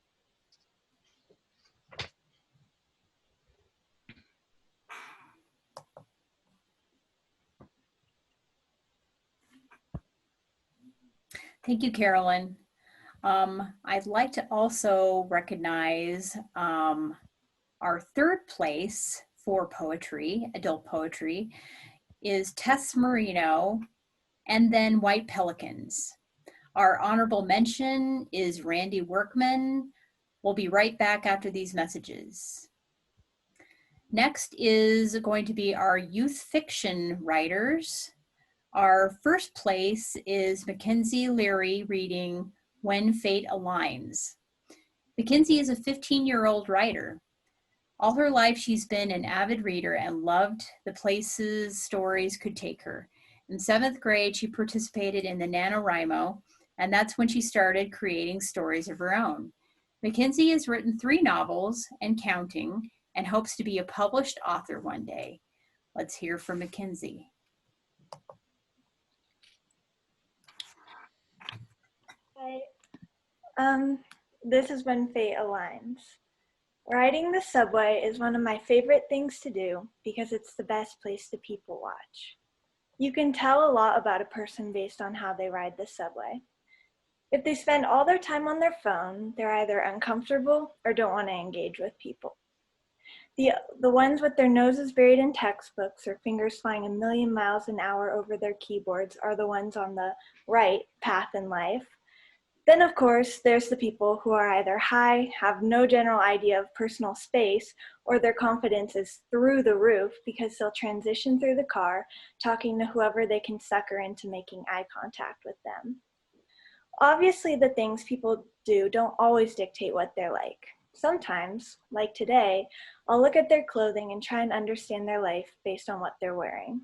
Thank you, Carolyn. I'd like to also recognize our third place for poetry, adult poetry, is Tess Marino, and then White Pelicans. Our honorable mention is Randy Workman. We'll be right back after these messages. Next is going to be our youth fiction writers. Our first place is Mackenzie Leary reading When Fate Aligns. Mackenzie is a 15-year-old writer. All her life, she's been an avid reader and loved the places stories could take her. In 7th grade, she participated in the NaNoWriMo, and that's when she started creating stories of her own. Mckenzie has written 3 novels and counting, and hopes to be a published author one day. Let's hear from Mckenzie. Hi. This is When Fate Aligns. Riding the subway is one of my favorite things to do because it's the best place to people watch. You can tell a lot about a person based on how they ride the subway. If they spend all their time on their phone, they're either uncomfortable or don't want to engage with people. The ones with their noses buried in textbooks or fingers flying a million miles an hour over their keyboards are the ones on the right path in life. Then, of course, there's the people who are either high, have no general idea of personal space, or their confidence is through the roof because they'll transition through the car, talking to whoever they can sucker into making eye contact with them. Obviously, the things people do don't always dictate what they're like. Sometimes, like today, I'll look at their clothing and try and understand their life based on what they're wearing.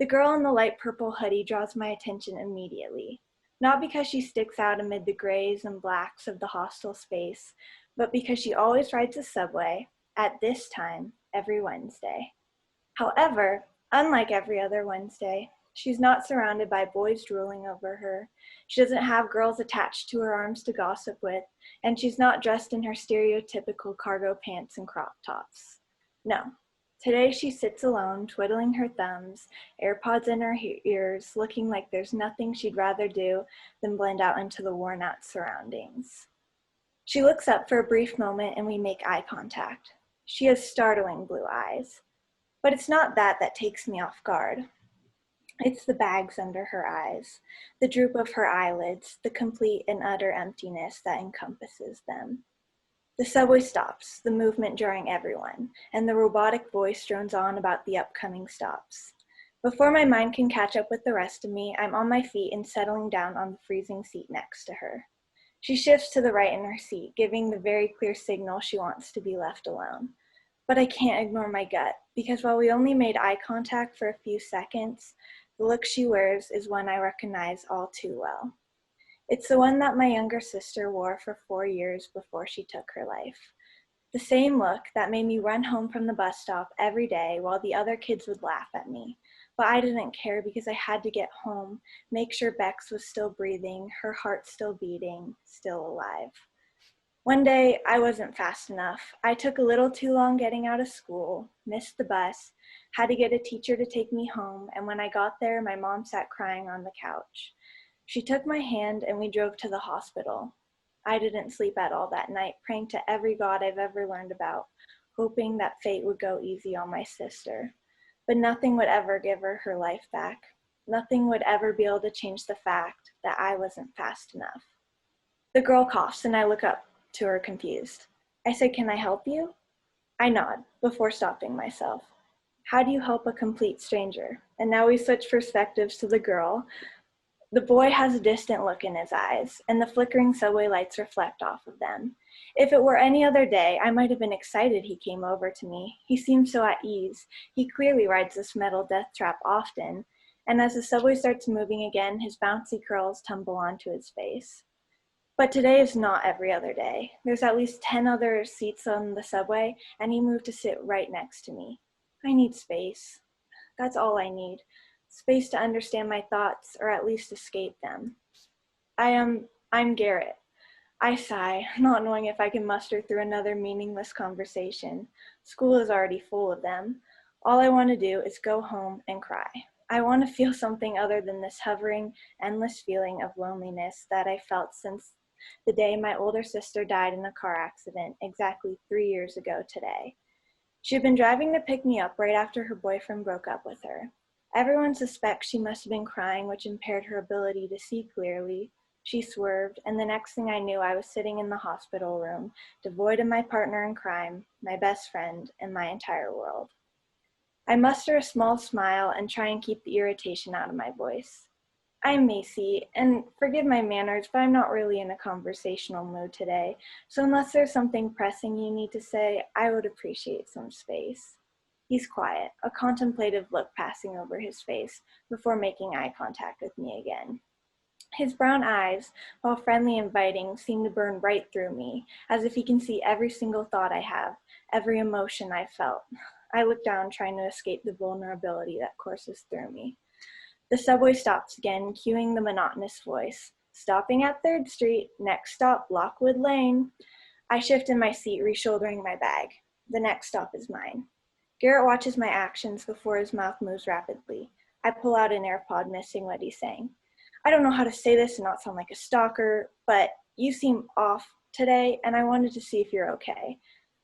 The girl in the light purple hoodie draws my attention immediately. Not because she sticks out amid the grays and blacks of the hostel space, but because she always rides a subway at this time every Wednesday. However, unlike every other Wednesday, She's not surrounded by boys drooling over her. She doesn't have girls attached to her arms to gossip with, and she's not dressed in her stereotypical cargo pants and crop tops. No. Today she sits alone, twiddling her thumbs, AirPods in her ears, looking like there's nothing she'd rather do than blend out into the worn-out surroundings. She looks up for a brief moment and we make eye contact. She has startling blue eyes. But it's not that takes me off guard. It's the bags under her eyes, the droop of her eyelids, the complete and utter emptiness that encompasses them. The subway stops, the movement drawing everyone, and the robotic voice drones on about the upcoming stops. Before my mind can catch up with the rest of me, I'm on my feet and settling down on the freezing seat next to her. She shifts to the right in her seat, giving the very clear signal she wants to be left alone. But I can't ignore my gut, because while we only made eye contact for a few seconds, the look she wears is one I recognize all too well. It's the one that my younger sister wore for 4 years before she took her life. The same look that made me run home from the bus stop every day while the other kids would laugh at me. But I didn't care because I had to get home, make sure Bex was still breathing, her heart still beating, still alive. One day, I wasn't fast enough. I took a little too long getting out of school, missed the bus, had to get a teacher to take me home, and when I got there, my mom sat crying on the couch. She took my hand and we drove to the hospital. I didn't sleep at all that night, praying to every god I've ever learned about, hoping that fate would go easy on my sister. But nothing would ever give her her life back. Nothing would ever be able to change the fact that I wasn't fast enough. The girl coughs and I look up to her confused. I say, "Can I help you?" I nod before stopping myself. How do you help a complete stranger? And now we switch perspectives to the girl. The boy has a distant look in his eyes, and the flickering subway lights reflect off of them. If it were any other day, I might have been excited he came over to me. He seemed so at ease. He clearly rides this metal death trap often, and as the subway starts moving again, his bouncy curls tumble onto his face. But today is not every other day. There's at least 10 other seats on the subway, and he moved to sit right next to me. I need space. That's all I need. Space to understand my thoughts, or at least escape them. I'm Garrett. I sigh, not knowing if I can muster through another meaningless conversation. School is already full of them. All I want to do is go home and cry. I want to feel something other than this hovering, endless feeling of loneliness that I felt since the day my older sister died in a car accident exactly 3 years ago today. She had been driving to pick me up right after her boyfriend broke up with her. Everyone suspects she must have been crying, which impaired her ability to see clearly. She swerved, and the next thing I knew, I was sitting in the hospital room, devoid of my partner in crime, my best friend, and my entire world. I muster a small smile and try and keep the irritation out of my voice. I'm Macy, and forgive my manners, but I'm not really in a conversational mood today, so unless there's something pressing you need to say, I would appreciate some space. He's quiet, a contemplative look passing over his face before making eye contact with me again. His brown eyes, while friendly and inviting, seem to burn right through me, as if he can see every single thought I have, every emotion I've felt. I look down, trying to escape the vulnerability that courses through me. The subway stops again, cueing the monotonous voice. Stopping at 3rd Street, next stop, Lockwood Lane. I shift in my seat, reshouldering my bag. The next stop is mine. Garrett watches my actions before his mouth moves rapidly. I pull out an AirPod, missing what he's saying. I don't know how to say this and not sound like a stalker, but you seem off today, and I wanted to see if you're okay.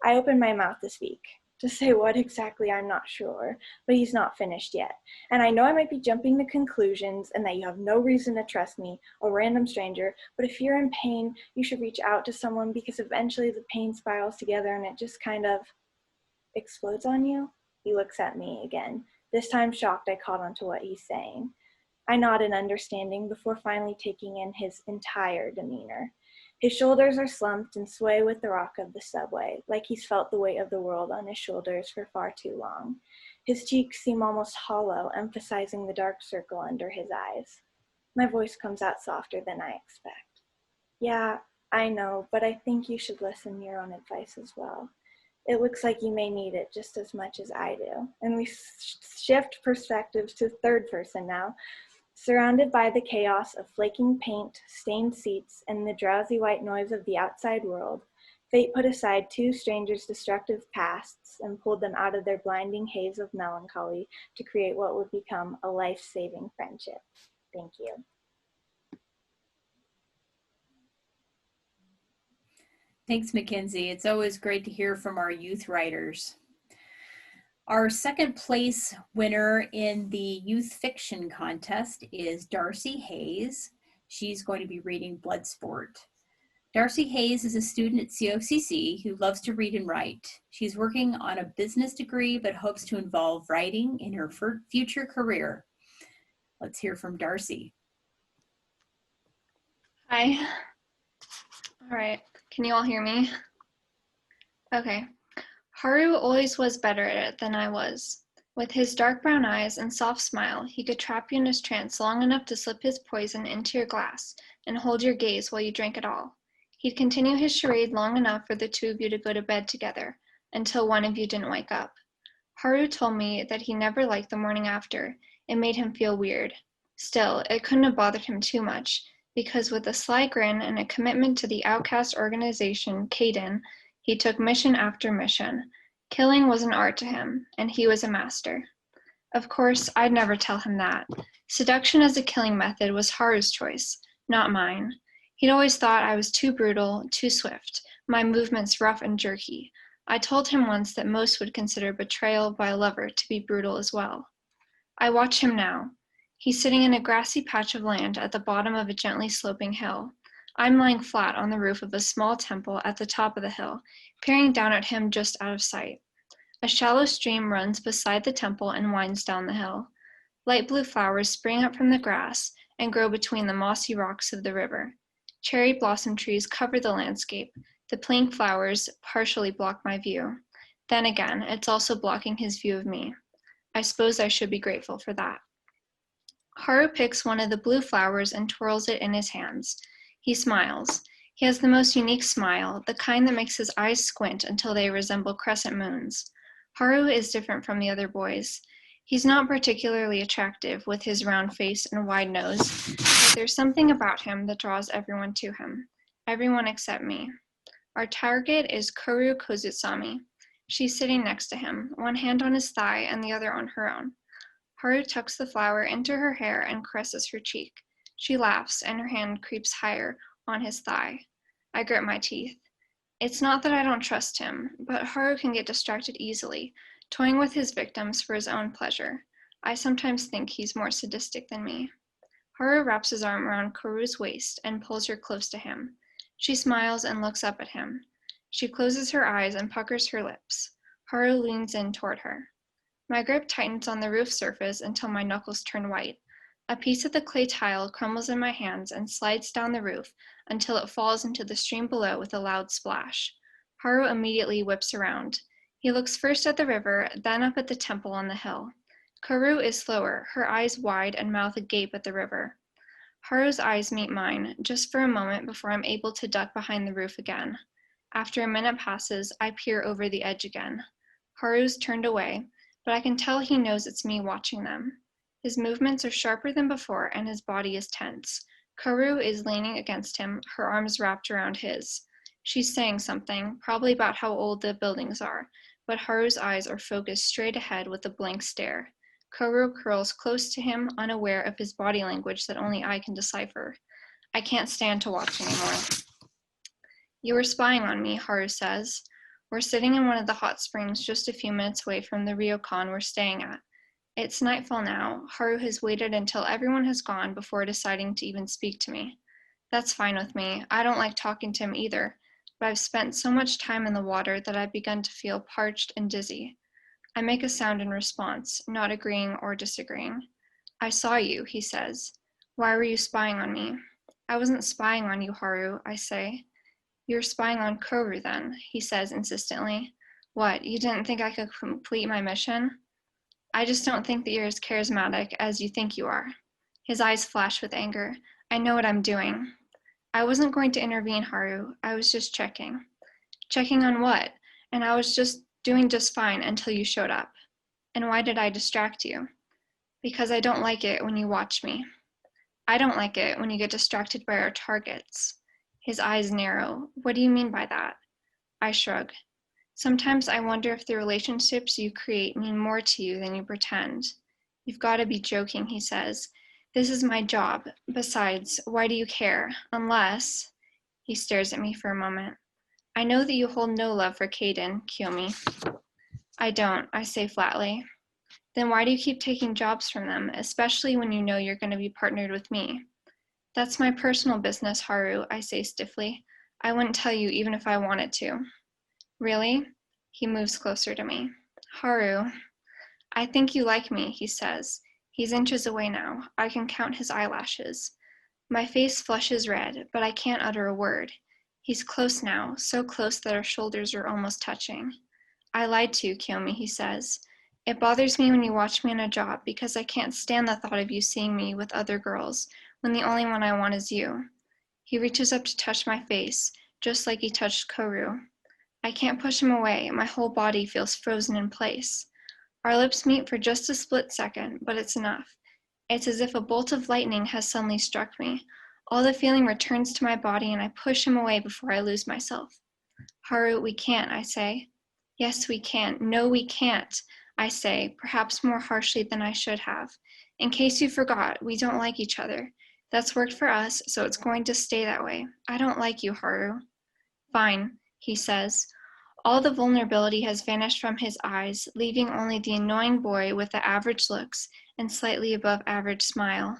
I open my mouth to speak. To say what exactly, I'm not sure, but he's not finished yet. And I know I might be jumping to conclusions and that you have no reason to trust me, a random stranger, but if you're in pain, you should reach out to someone because eventually the pain spirals together and it just kind of explodes on you. He looks at me again. This time shocked, I caught on to what he's saying. I nod in understanding before finally taking in his entire demeanor. His shoulders are slumped and sway with the rock of the subway, like he's felt the weight of the world on his shoulders for far too long. His cheeks seem almost hollow, emphasizing the dark circle under his eyes. My voice comes out softer than I expect. Yeah, I know, but I think you should listen to your own advice as well. It looks like you may need it just as much as I do. And we shift perspectives to third person now. Surrounded by the chaos of flaking paint, stained seats, and the drowsy white noise of the outside world, fate put aside two strangers' destructive pasts and pulled them out of their blinding haze of melancholy to create what would become a life-saving friendship. Thank you. Thanks, Mackenzie. It's always great to hear from our youth writers. Our second place winner in the youth fiction contest is Darcy Hayes. She's going to be reading Bloodsport. Darcy Hayes is a student at COCC who loves to read and write. She's working on a business degree but hopes to involve writing in her future career. Let's hear from Darcy. Hi. All right. Can you all hear me? Okay. Haru always was better at it than I was. With his dark brown eyes and soft smile, he could trap you in his trance long enough to slip his poison into your glass and hold your gaze while you drank it all. He'd continue his charade long enough for the two of you to go to bed together, until one of you didn't wake up. Haru told me that he never liked the morning after. It made him feel weird. Still, it couldn't have bothered him too much, because with a sly grin and a commitment to the outcast organization, Caden, he took mission after mission. Killing was an art to him, and he was a master. Of course, I'd never tell him that. Seduction as a killing method was Haru's choice, not mine. He'd always thought I was too brutal, too swift, my movements rough and jerky. I told him once that most would consider betrayal by a lover to be brutal as well. I watch him now. He's sitting in a grassy patch of land at the bottom of a gently sloping hill. I'm lying flat on the roof of a small temple at the top of the hill, peering down at him just out of sight. A shallow stream runs beside the temple and winds down the hill. Light blue flowers spring up from the grass and grow between the mossy rocks of the river. Cherry blossom trees cover the landscape. The pink flowers partially block my view. Then again, it's also blocking his view of me. I suppose I should be grateful for that. Haru picks one of the blue flowers and twirls it in his hands. He smiles. He has the most unique smile, the kind that makes his eyes squint until they resemble crescent moons. Haru is different from the other boys. He's not particularly attractive with his round face and wide nose, but there's something about him that draws everyone to him. Everyone except me. Our target is Kuru Kozutsami. She's sitting next to him, one hand on his thigh and the other on her own. Haru tucks the flower into her hair and caresses her cheek. She laughs and her hand creeps higher on his thigh. I grit my teeth. It's not that I don't trust him, but Haru can get distracted easily, toying with his victims for his own pleasure. I sometimes think he's more sadistic than me. Haru wraps his arm around Kuru's waist and pulls her close to him. She smiles and looks up at him. She closes her eyes and puckers her lips. Haru leans in toward her. My grip tightens on the roof surface until my knuckles turn white. A piece of the clay tile crumbles in my hands and slides down the roof until it falls into the stream below with a loud splash. Haru immediately whips around. He looks first at the river, then up at the temple on the hill. Kuru is slower, her eyes wide and mouth agape at the river. Haru's eyes meet mine, just for a moment before I'm able to duck behind the roof again. After a minute passes, I peer over the edge again. Haru's turned away, but I can tell he knows it's me watching them. His movements are sharper than before and his body is tense. Kuru is leaning against him, her arms wrapped around his. She's saying something, probably about how old the buildings are, but Haru's eyes are focused straight ahead with a blank stare. Kuru curls close to him, unaware of his body language that only I can decipher. I can't stand to watch anymore. You were spying on me, Haru says. We're sitting in one of the hot springs just a few minutes away from the ryokan we're staying at. It's nightfall now. Haru has waited until everyone has gone before deciding to even speak to me. That's fine with me. I don't like talking to him either, but I've spent so much time in the water that I've begun to feel parched and dizzy. I make a sound in response, not agreeing or disagreeing. I saw you, he says. Why were you spying on me? I wasn't spying on you, Haru, I say. You're spying on Kuru then, he says insistently. What, you didn't think I could complete my mission? I just don't think that you're as charismatic as you think you are. His eyes flash with anger. I know what I'm doing. I wasn't going to intervene, Haru. I was just checking. Checking on what? and I was just doing just fine until you showed up. And why did I distract you? Because I don't like it when you watch me. I don't like it when you get distracted by our targets. His eyes narrow. What do you mean by that? I shrug. Sometimes I wonder if the relationships you create mean more to you than you pretend. You've got to be joking, he says. This is my job. Besides, why do you care? Unless... He stares at me for a moment. I know that you hold no love for Caden, Kiyomi. I don't, I say flatly. Then why do you keep taking jobs from them, especially when you know you're going to be partnered with me? That's my personal business, Haru, I say stiffly. I wouldn't tell you even if I wanted to. Really? He moves closer to me. Haru, I think you like me, he says. He's inches away now. I can count his eyelashes. My face flushes red, but I can't utter a word. He's close now, so close that our shoulders are almost touching. I lied to you, Kiyomi, he says. It bothers me when you watch me on a job because I can't stand the thought of you seeing me with other girls when the only one I want is you. He reaches up to touch my face, just like he touched Koru. I can't push him away. My whole body feels frozen in place. Our lips meet for just a split second, but it's enough. It's as if a bolt of lightning has suddenly struck me. All the feeling returns to my body and I push him away before I lose myself. Haru, we can't, I say. Yes, we can. No, we can't, I say, perhaps more harshly than I should have. In case you forgot, we don't like each other. That's worked for us, so it's going to stay that way. I don't like you, Haru. Fine, he says. All the vulnerability has vanished from his eyes, leaving only the annoying boy with the average looks and slightly above average smile.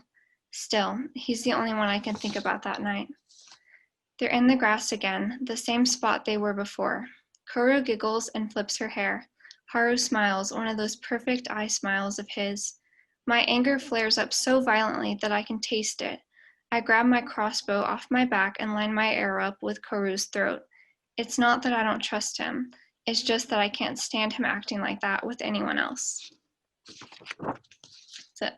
Still, he's the only one I can think about that night. They're in the grass again, the same spot they were before. Koru giggles and flips her hair. Haru smiles, one of those perfect eye smiles of his. My anger flares up so violently that I can taste it. I grab my crossbow off my back and line my arrow up with Koru's throat. It's not that I don't trust him. It's just that I can't stand him acting like that with anyone else. That's it.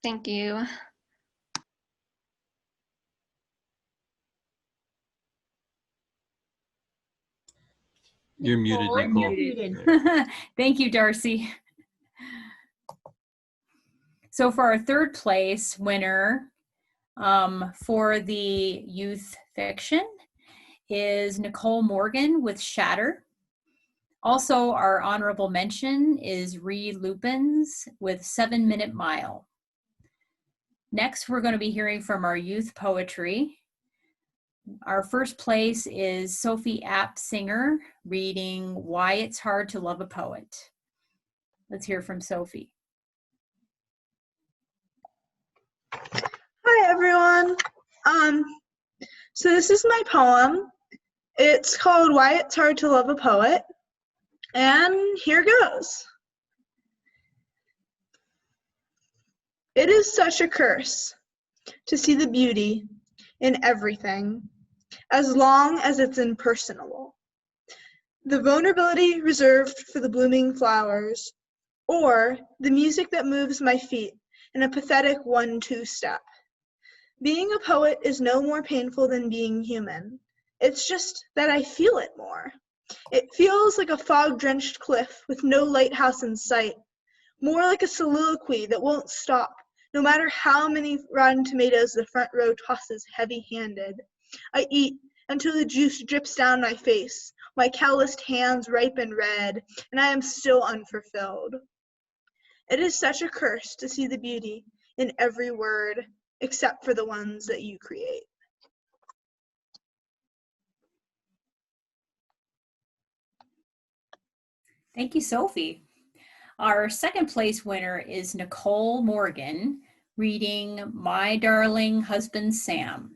Thank you. You're muted, I'm Nicole. muted. Thank you, Darcy. So for our third place winner for the youth fiction is Nicole Morgan with Shatter. Also, our honorable mention is Reed Lupins with 7 Minute Mile. Next, we're going to be hearing from our youth poetry. Our first place is Sophie App Singer reading Why It's Hard to Love a Poet. Let's hear from Sophie. Hi everyone. So this is my poem. It's called Why It's Hard to Love a Poet. And here goes. It is such a curse to see the beauty in everything, as long as it's impersonable. The vulnerability reserved for the blooming flowers, or the music that moves my feet in a pathetic 1-2 step. Being a poet is no more painful than being human. It's just that I feel it more. It feels like a fog-drenched cliff with no lighthouse in sight, more like a soliloquy that won't stop, no matter how many rotten tomatoes the front row tosses heavy-handed. I eat until the juice drips down my face, my calloused hands ripen red, and I am still unfulfilled. It is such a curse to see the beauty in every word, except for the ones that you create. Thank you, Sophie. Our second place winner is Nicole Morgan reading My Darling Husband Sam.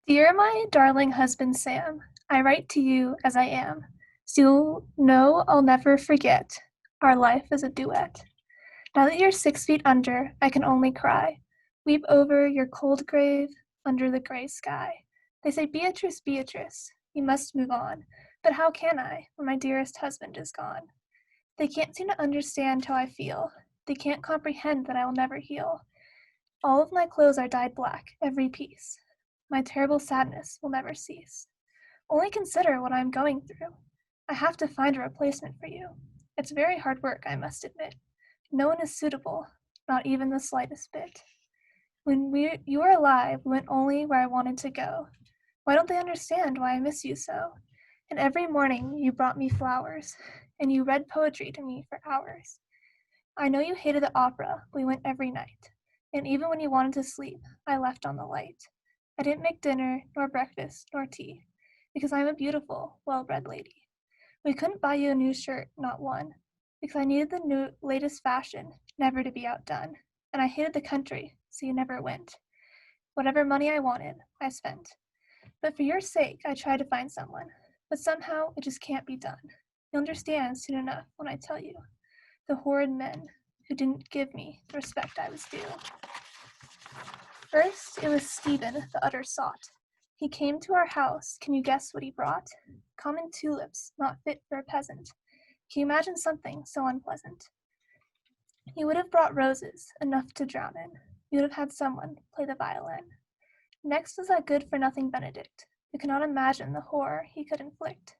Dear my darling husband Sam, I write to you as I am, so you'll know I'll never forget our life as a duet. Now that you're 6 feet under, I can only cry, weep over your cold grave under the gray sky. They say, Beatrice, Beatrice, you must move on, but how can I when my dearest husband is gone? They can't seem to understand how I feel. They can't comprehend that I will never heal. All of my clothes are dyed black, every piece. My terrible sadness will never cease. Only consider what I am going through. I have to find a replacement for you. It's very hard work, I must admit. No one is suitable, not even the slightest bit. When you were alive, we went only where I wanted to go. Why don't they understand why I miss you so? And every morning you brought me flowers, and you read poetry to me for hours. I know you hated the opera, we went every night. And even when you wanted to sleep, I left on the light. I didn't make dinner, nor breakfast, nor tea, because I'm a beautiful, well-bred lady. We couldn't buy you a new shirt, not one, because I needed the latest fashion, never to be outdone. And I hated the country, so you never went. Whatever money I wanted, I spent. But for your sake, I tried to find someone, but somehow it just can't be done. You'll understand soon enough when I tell you. The horrid men who didn't give me the respect I was due. First, it was Stephen, the utter sot. He came to our house. Can you guess what he brought? Common tulips, not fit for a peasant. Can you imagine something so unpleasant? He would have brought roses, enough to drown in. You would have had someone play the violin. Next was that good-for-nothing Benedict, who cannot imagine the horror he could inflict.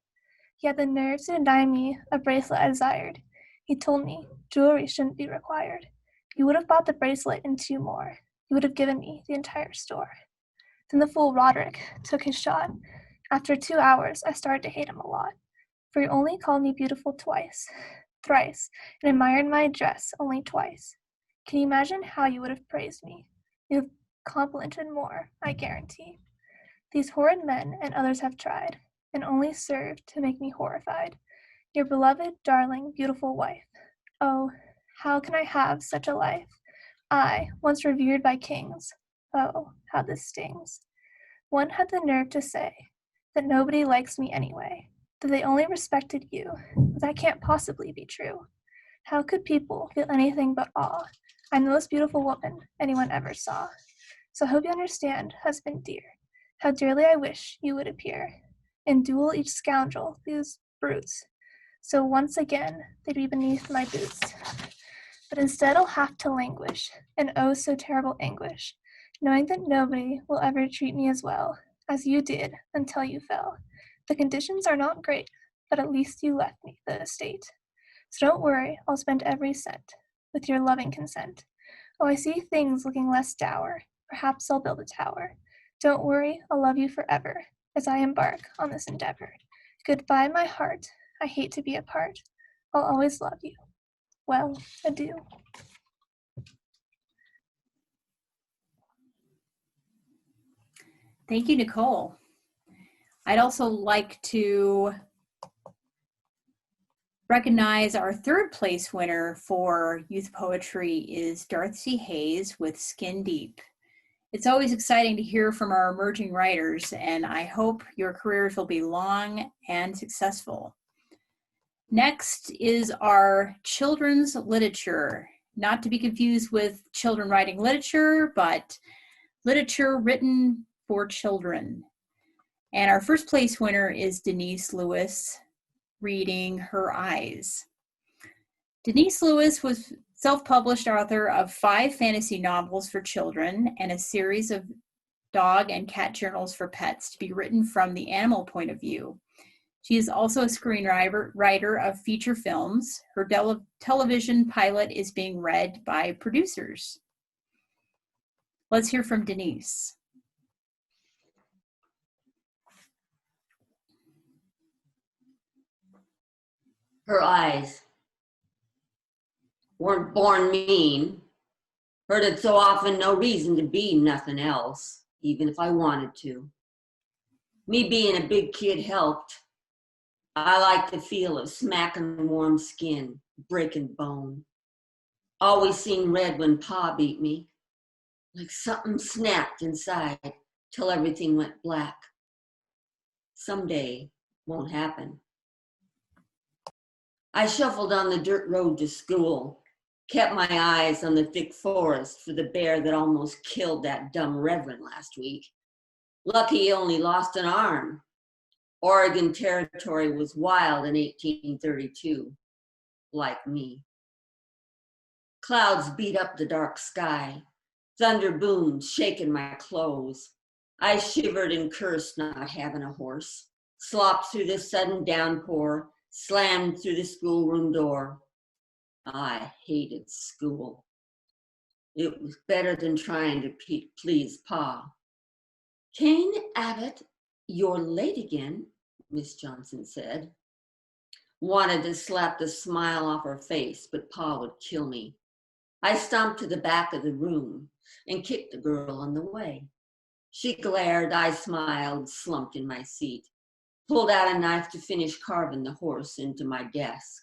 He had the nerve to deny me a bracelet I desired. He told me jewelry shouldn't be required. You would have bought the bracelet and 2 more. You would have given me the entire store. Then the fool Roderick took his shot. After 2 hours, I started to hate him a lot, for he only called me beautiful thrice, and admired my dress only twice. Can you imagine how you would have praised me? You have complimented more, I guarantee. These horrid men and others have tried, and only served to make me horrified. Your beloved, darling, beautiful wife. Oh, how can I have such a life? I, once revered by kings. Oh, how this stings. One had the nerve to say that nobody likes me anyway, that they only respected you, but that can't possibly be true. How could people feel anything but awe? I'm the most beautiful woman anyone ever saw. So I hope you understand, husband dear, how dearly I wish you would appear and duel each scoundrel, these brutes, so once again they'd be beneath my boots. But instead I'll have to languish, and oh so terrible anguish, knowing that nobody will ever treat me as well as you did until you fell. The conditions are not great, but at least you left me the estate. So don't worry, I'll spend every cent, with your loving consent. Oh, I see things looking less dour, perhaps I'll build a tower. Don't worry, I'll love you forever, as I embark on this endeavor. Goodbye, my heart, I hate to be apart. I'll always love you. Well, adieu. Thank you, Nicole. I'd also like to recognize our 3rd place winner for youth poetry is Darcy Hayes with Skin Deep. It's always exciting to hear from our emerging writers, and I hope your careers will be long and successful. Next is our children's literature, not to be confused with children writing literature, but literature written for children. And our 1st place winner is Denise Lewis, reading Her Eyes. Denise Lewis was self-published author of 5 fantasy novels for children and a series of dog and cat journals for pets to be written from the animal point of view. She is also a screenwriter of feature films. Her television pilot is being read by producers. Let's hear from Denise. Her eyes weren't born mean. Heard it so often, no reason to be nothing else, even if I wanted to. Me being a big kid helped. I like the feel of smacking warm skin, breaking bone. Always seen red when Pa beat me, like something snapped inside till everything went black. Someday won't happen. I shuffled on the dirt road to school, kept my eyes on the thick forest for the bear that almost killed that dumb reverend last week. Lucky he only lost an arm. Oregon Territory was wild in 1832, like me. Clouds beat up the dark sky. Thunder boomed, shaking my clothes. I shivered and cursed not having a horse, slopped through the sudden downpour, slammed through the schoolroom door. I hated school. It was better than trying to please Pa. Kane Abbott, you're late again, Miss Johnson said. Wanted to slap the smile off her face, but Pa would kill me. I stomped to the back of the room and kicked the girl on the way. She glared, I smiled, slumped in my seat, pulled out a knife to finish carving the horse into my desk.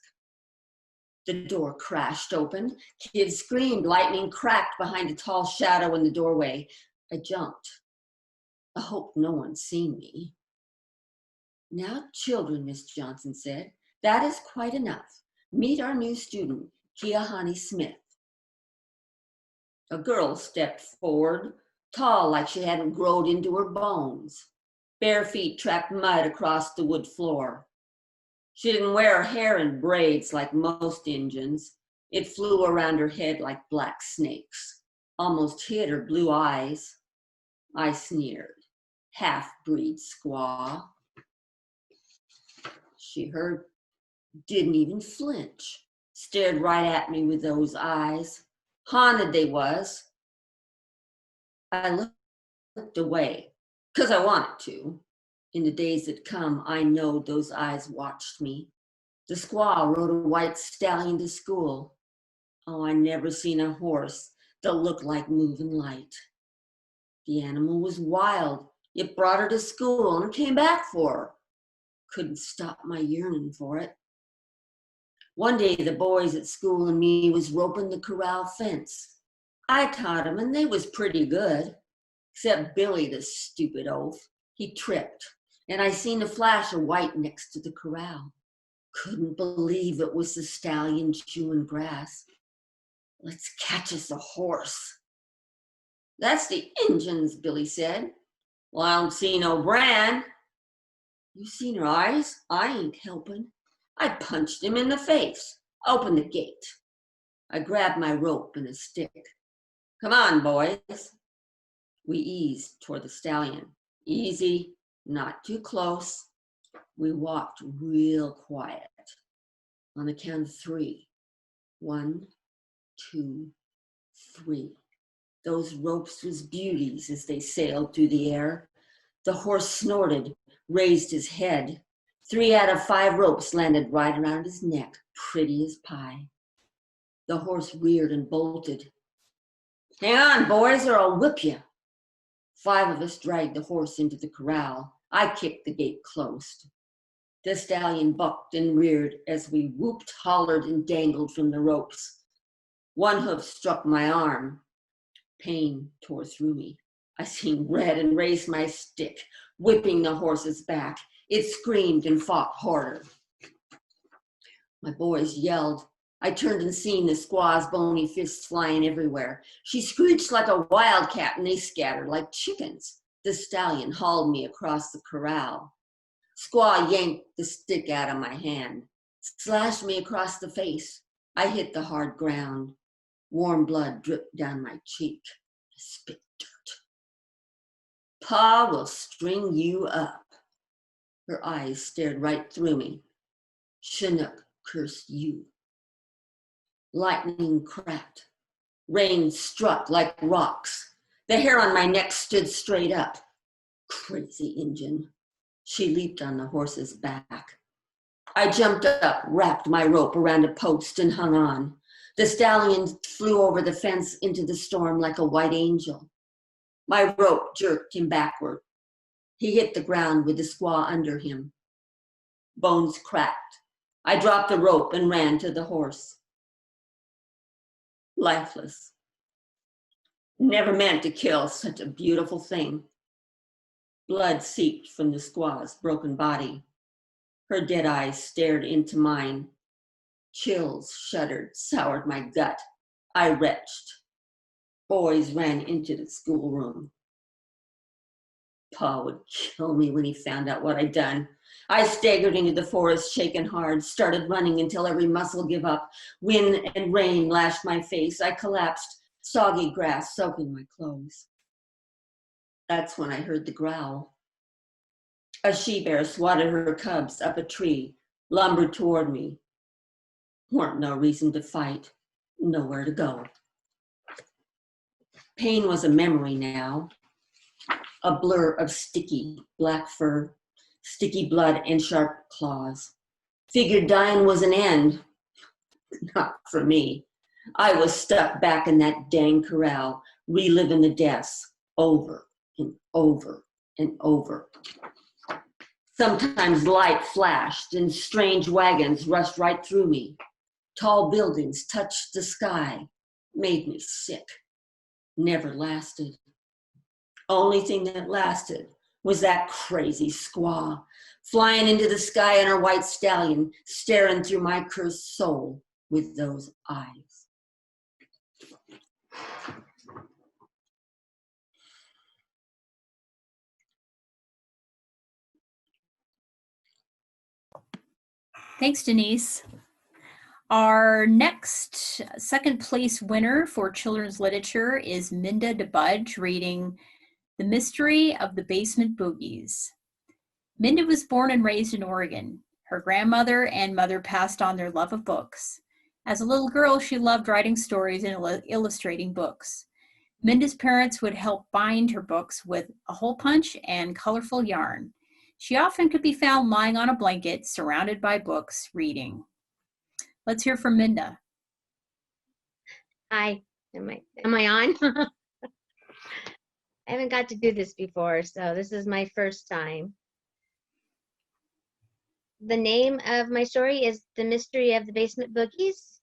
The door crashed open. Kids screamed, lightning cracked behind a tall shadow in the doorway. I jumped. I hoped no one seen me. Now, children, Miss Johnson said, that is quite enough. Meet our new student, Keahani Smith. A girl stepped forward, tall like she hadn't growed into her bones. Bare feet tracked mud across the wood floor. She didn't wear her hair in braids like most Injuns. It flew around her head like black snakes, almost hid her blue eyes. I sneered, half-breed squaw. She heard, didn't even flinch, stared right at me with those eyes. Haunted they was. I looked away, 'cause I wanted to. In the days that come, I know those eyes watched me. The squaw rode a white stallion to school. Oh, I never seen a horse that looked like moving light. The animal was wild. It brought her to school and came back for her. Couldn't stop my yearning for it. One day the boys at school and me was roping the corral fence. I taught them and they was pretty good, except Billy, the stupid oaf. He tripped and I seen a flash of white next to the corral. Couldn't believe it was the stallion chewing grass. Let's catch us a horse. That's the Injuns, Billy said. Well, I don't see no brand. You seen her eyes? I ain't helping. I punched him in the face. Open the gate. I grabbed my rope and a stick. Come on, boys. We eased toward the stallion. Easy, not too close. We walked real quiet. On the count of 3. 1, 2, 3. Those ropes was beauties as they sailed through the air. The horse snorted, raised his head. 3 out of 5 ropes landed right around his neck, pretty as pie. The horse reared and bolted. Hang on, boys, or I'll whip you. 5 of us dragged the horse into the corral. I kicked the gate closed. The stallion bucked and reared as we whooped, hollered, and dangled from the ropes. One hoof struck my arm. Pain tore through me. I seen red and raised my stick, whipping the horse's back. It screamed and fought harder. My boys yelled. I turned and seen the squaw's bony fists flying everywhere. She screeched like a wildcat and they scattered like chickens. The stallion hauled me across the corral. Squaw yanked the stick out of my hand, slashed me across the face. I hit the hard ground. Warm blood dripped down my cheek. I spit dirt. Pa will string you up. Her eyes stared right through me. Chinook cursed you. Lightning cracked. Rain struck like rocks. The hair on my neck stood straight up. Crazy Injun. She leaped on the horse's back. I jumped up, wrapped my rope around a post and hung on. The stallion flew over the fence into the storm like a white angel. My rope jerked him backward. He hit the ground with the squaw under him. Bones cracked. I dropped the rope and ran to the horse. Lifeless. Never meant to kill such a beautiful thing. Blood seeped from the squaw's broken body. Her dead eyes stared into mine. Chills shuddered, soured my gut. I retched. Boys ran into the schoolroom. Pa would kill me when he found out what I'd done. I staggered into the forest, shaking hard, started running until every muscle gave up. Wind and rain lashed my face. I collapsed, soggy grass soaking my clothes. That's when I heard the growl. A she-bear swatted her cubs up a tree, lumbered toward me. Weren't no reason to fight, nowhere to go. Pain was a memory now, a blur of sticky black fur, sticky blood, and sharp claws. Figured dying was an end. Not for me. I was stuck back in that dang corral, reliving the deaths over and over and over. Sometimes light flashed and strange wagons rushed right through me. Tall buildings touched the sky, made me sick. Never lasted. Only thing that lasted was that crazy squaw flying into the sky on her white stallion, staring through my cursed soul with those eyes. Thanks, Denise. Our next second place winner for children's literature is Minda De Budge, reading The Mystery of the Basement Boogies. Minda was born and raised in Oregon. Her grandmother and mother passed on their love of books. As a little girl, she loved writing stories and illustrating books. Minda's parents would help bind her books with a hole punch and colorful yarn. She often could be found lying on a blanket, surrounded by books, reading. Let's hear from Minda. Hi, am I on? I haven't got to do this before, so this is my first time. The name of my story is The Mystery of the Basement Boogies.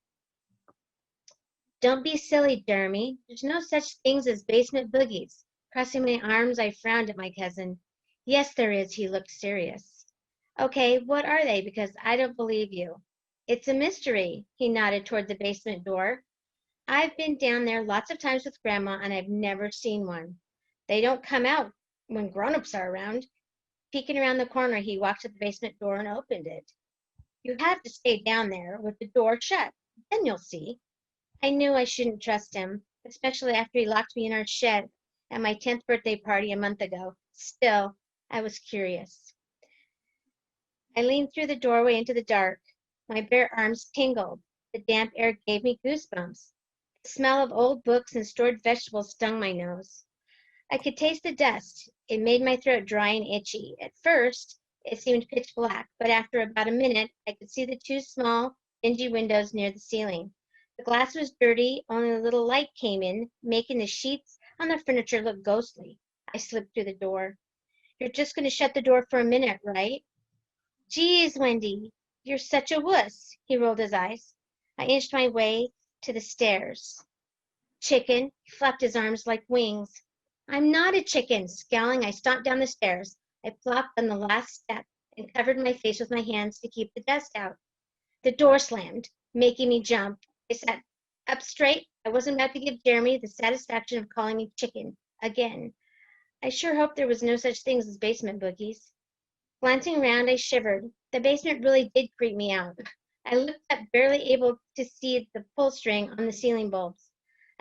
Don't be silly, Jeremy. There's no such things as basement boogies. Crossing my arms, I frowned at my cousin. Yes, there is, he looked serious. Okay, what are they? Because I don't believe you. It's a mystery, he nodded toward the basement door. I've been down there lots of times with Grandma, and I've never seen one. They don't come out when grown-ups are around. Peeking around the corner, he walked to the basement door and opened it. You have to stay down there with the door shut. Then you'll see. I knew I shouldn't trust him, especially after he locked me in our shed at my 10th birthday party a month ago. Still, I was curious. I leaned through the doorway into the dark. My bare arms tingled. The damp air gave me goosebumps. The smell of old books and stored vegetables stung my nose. I could taste the dust. It made my throat dry and itchy. At first, it seemed pitch black, but after about a minute, I could see the two small, dingy windows near the ceiling. The glass was dirty, only a little light came in, making the sheets on the furniture look ghostly. I slipped through the door. You're just going to shut the door for a minute, right? Geez, Wendy, you're such a wuss. He rolled his eyes. I inched my way to the stairs. Chicken, he flapped his arms like wings. I'm not a chicken. Scowling, I stomped down the stairs. I flopped on the last step and covered my face with my hands to keep the dust out. The door slammed, making me jump. I sat up straight. I wasn't about to give Jeremy the satisfaction of calling me chicken again. I sure hoped there was no such things as basement boogies. Glancing around, I shivered. The basement really did creep me out. I looked up, barely able to see the pull string on the ceiling bulbs.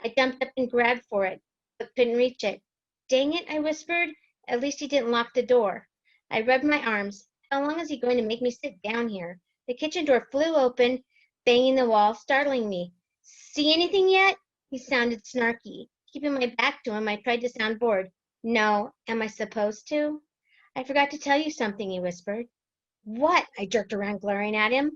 I jumped up and grabbed for it, but couldn't reach it. Dang it, I whispered. At least he didn't lock the door. I rubbed my arms. How long is he going to make me sit down here? The kitchen door flew open, banging the wall, startling me. See anything yet? He sounded snarky. Keeping my back to him, I tried to sound bored. No, am I supposed to? I forgot to tell you something, he whispered. What? I jerked around, glaring at him.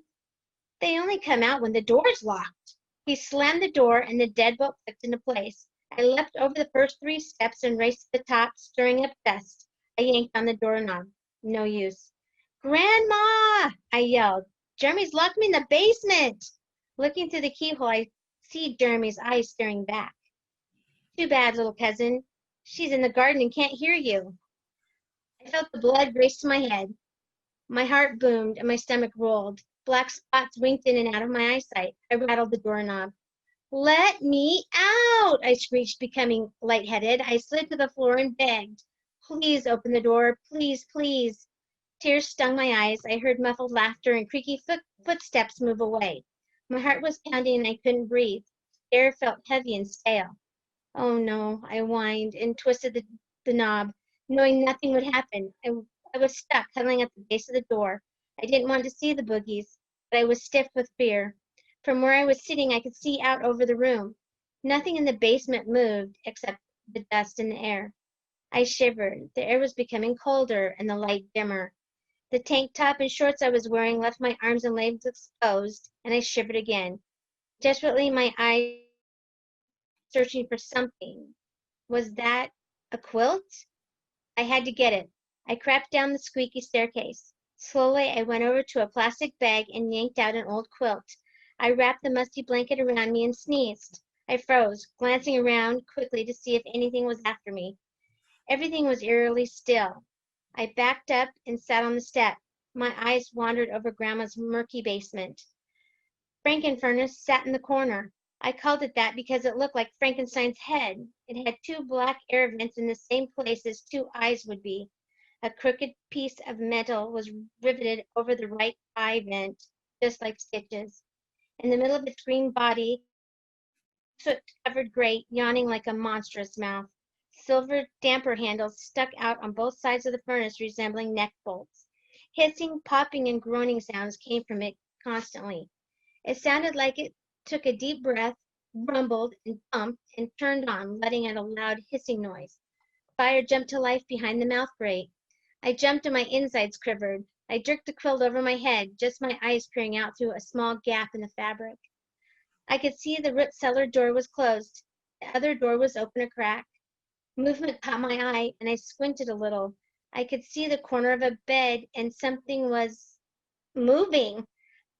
They only come out when the door's locked. He slammed the door and the deadbolt clicked into place. I leapt over the first 3 steps and raced to the top, stirring up dust. I yanked on the doorknob. No use. Grandma! I yelled. Jeremy's locked me in the basement. Looking through the keyhole, I see Jeremy's eyes staring back. Too bad, little cousin. She's in the garden and can't hear you. I felt the blood race to my head. My heart boomed and my stomach rolled. Black spots winked in and out of my eyesight. I rattled the doorknob. Let me out, I screeched, becoming lightheaded. I slid to the floor and begged. Please open the door. Please, please. Tears stung my eyes. I heard muffled laughter and creaky footsteps move away. My heart was pounding and I couldn't breathe. The air felt heavy and stale. Oh no, I whined and twisted the knob. knowing nothing would happen. I was stuck, huddling at the base of the door. I didn't want to see the Boogies, but I was stiff with fear. From where I was sitting, I could see out over the room. Nothing in the basement moved except the dust in the air. I shivered. The air was becoming colder and the light dimmer. The tank top and shorts I was wearing left my arms and legs exposed, and I shivered again. Desperately, my eyes searching for something. Was that a quilt? I had to get it. I crept down the squeaky staircase. Slowly, I went over to a plastic bag and yanked out an old quilt. I wrapped the musty blanket around me and sneezed. I froze, glancing around quickly to see if anything was after me. Everything was eerily still. I backed up and sat on the step. My eyes wandered over Grandma's murky basement. Frankenfurnace sat in the corner. I called it that because it looked like Frankenstein's head. It had two black air vents in the same place as two eyes would be. A crooked piece of metal was riveted over the right eye vent, just like stitches. In the middle of its green body, soot-covered grate, yawning like a monstrous mouth. Silver damper handles stuck out on both sides of the furnace, resembling neck bolts. Hissing, popping, and groaning sounds came from it constantly. It sounded like it took a deep breath, rumbled, and pumped, and turned on, letting out a loud hissing noise. Fire jumped to life behind the mouth grate. I jumped and my insides quivered. I jerked the quilt over my head, just my eyes peering out through a small gap in the fabric. I could see the root cellar door was closed. The other door was open a crack. Movement caught my eye, and I squinted a little. I could see the corner of a bed, and something was moving.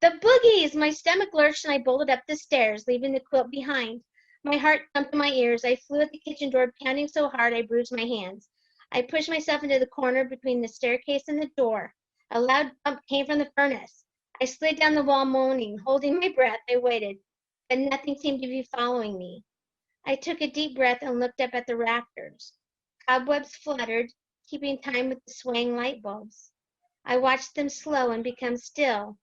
The Boogies! My stomach lurched, and I bolted up the stairs, leaving the quilt behind. My heart thumped in my ears. I flew at the kitchen door, pounding so hard I bruised my hands. I pushed myself into the corner between the staircase and the door. A loud bump came from the furnace. I slid down the wall, moaning. Holding my breath, I waited, but nothing seemed to be following me. I took a deep breath and looked up at the rafters. Cobwebs fluttered, keeping time with the swaying light bulbs. I watched them slow and become still.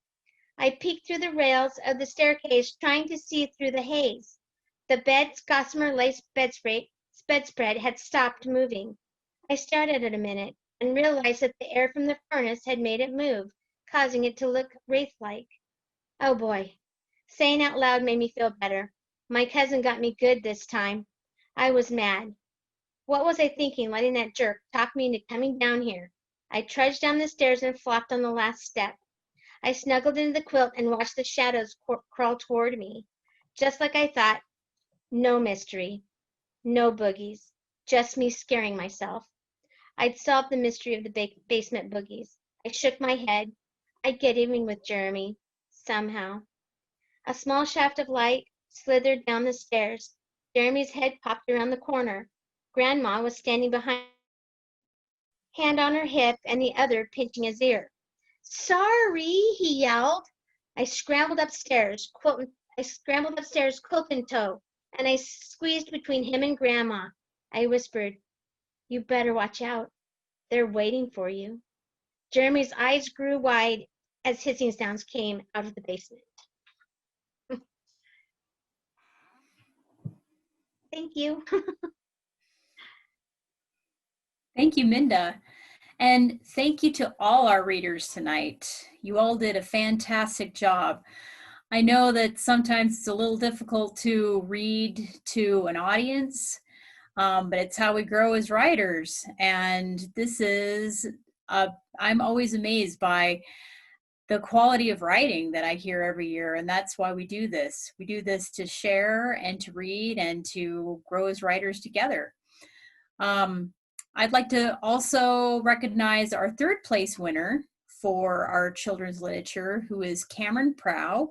I peeked through the rails of the staircase, trying to see through the haze. The bed's gossamer lace bedspread had stopped moving. I stared at it a minute and realized that the air from the furnace had made it move, causing it to look wraith-like. Oh boy. Saying out loud made me feel better. My cousin got me good this time. I was mad. What was I thinking, letting that jerk talk me into coming down here? I trudged down the stairs and flopped on the last step. I snuggled into the quilt and watched the shadows crawl toward me. Just like I thought, no mystery, no Boogies, just me scaring myself. I'd solved the mystery of the basement Boogies. I shook my head. I'd get even with Jeremy, somehow. A small shaft of light slithered down the stairs. Jeremy's head popped around the corner. Grandma was standing behind, hand on her hip and the other pinching his ear. Sorry, he yelled. I scrambled upstairs, quilt in tow, and I squeezed between him and Grandma. I whispered, you better watch out. They're waiting for you. Jeremy's eyes grew wide as hissing sounds came out of the basement. Thank you. Thank you, Minda. And thank you to all our readers tonight. You all did a fantastic job. I know that sometimes it's a little difficult to read to an audience, but it's how we grow as writers. And this is, I'm always amazed by the quality of writing that I hear every year, and that's why we do this. We do this to share and to read and to grow as writers together. I'd like to also recognize our third place winner for our children's literature, who is Cameron Prow,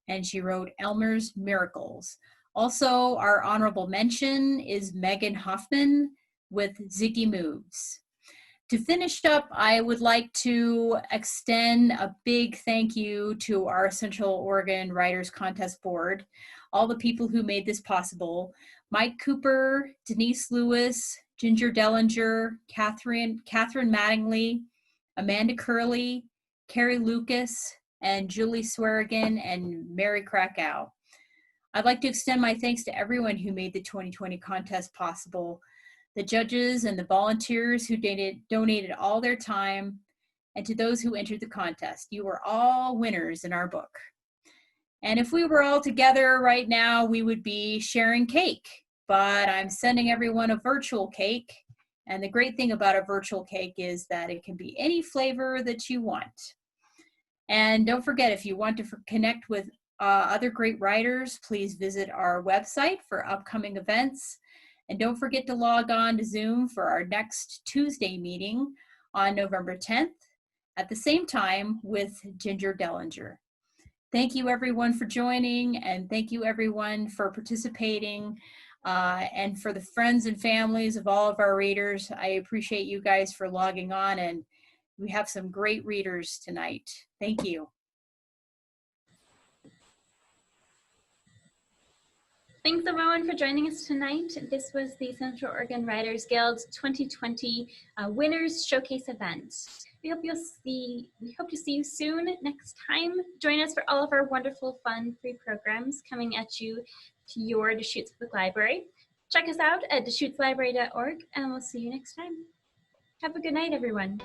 and she wrote Elmer's Miracles. Also, our honorable mention is Megan Hoffman with Ziggy Moves. To finish up, I would like to extend a big thank you to our Central Oregon Writers Contest Board, all the people who made this possible: Mike Cooper, Denise Lewis, Ginger Dellinger, Catherine Mattingly, Amanda Curley, Carrie Lucas, and Julie Swearigan, and Mary Krakow. I'd like to extend my thanks to everyone who made the 2020 contest possible. the judges and the volunteers who donated all their time, and to those who entered the contest. You are all winners in our book. And if we were all together right now, we would be sharing cake, but I'm sending everyone a virtual cake. And the great thing about a virtual cake is that it can be any flavor that you want. And don't forget, if you want to connect with other great writers, please visit our website for upcoming events. And don't forget to log on to Zoom for our next Tuesday meeting on November 10th at the same time with Ginger Dellinger. Thank you everyone for joining, and thank you everyone for participating. And for the friends and families of all of our readers, I appreciate you guys for logging on, and we have some great readers tonight. Thank you. Thanks everyone for joining us tonight. This was the Central Oregon Writers Guild 2020 Winners Showcase event. We hope to see you soon next time. Join us for all of our wonderful, fun, free programs coming at you to your Deschutes Public Library. Check us out at DeschutesLibrary.org, and we'll see you next time. Have a good night, everyone.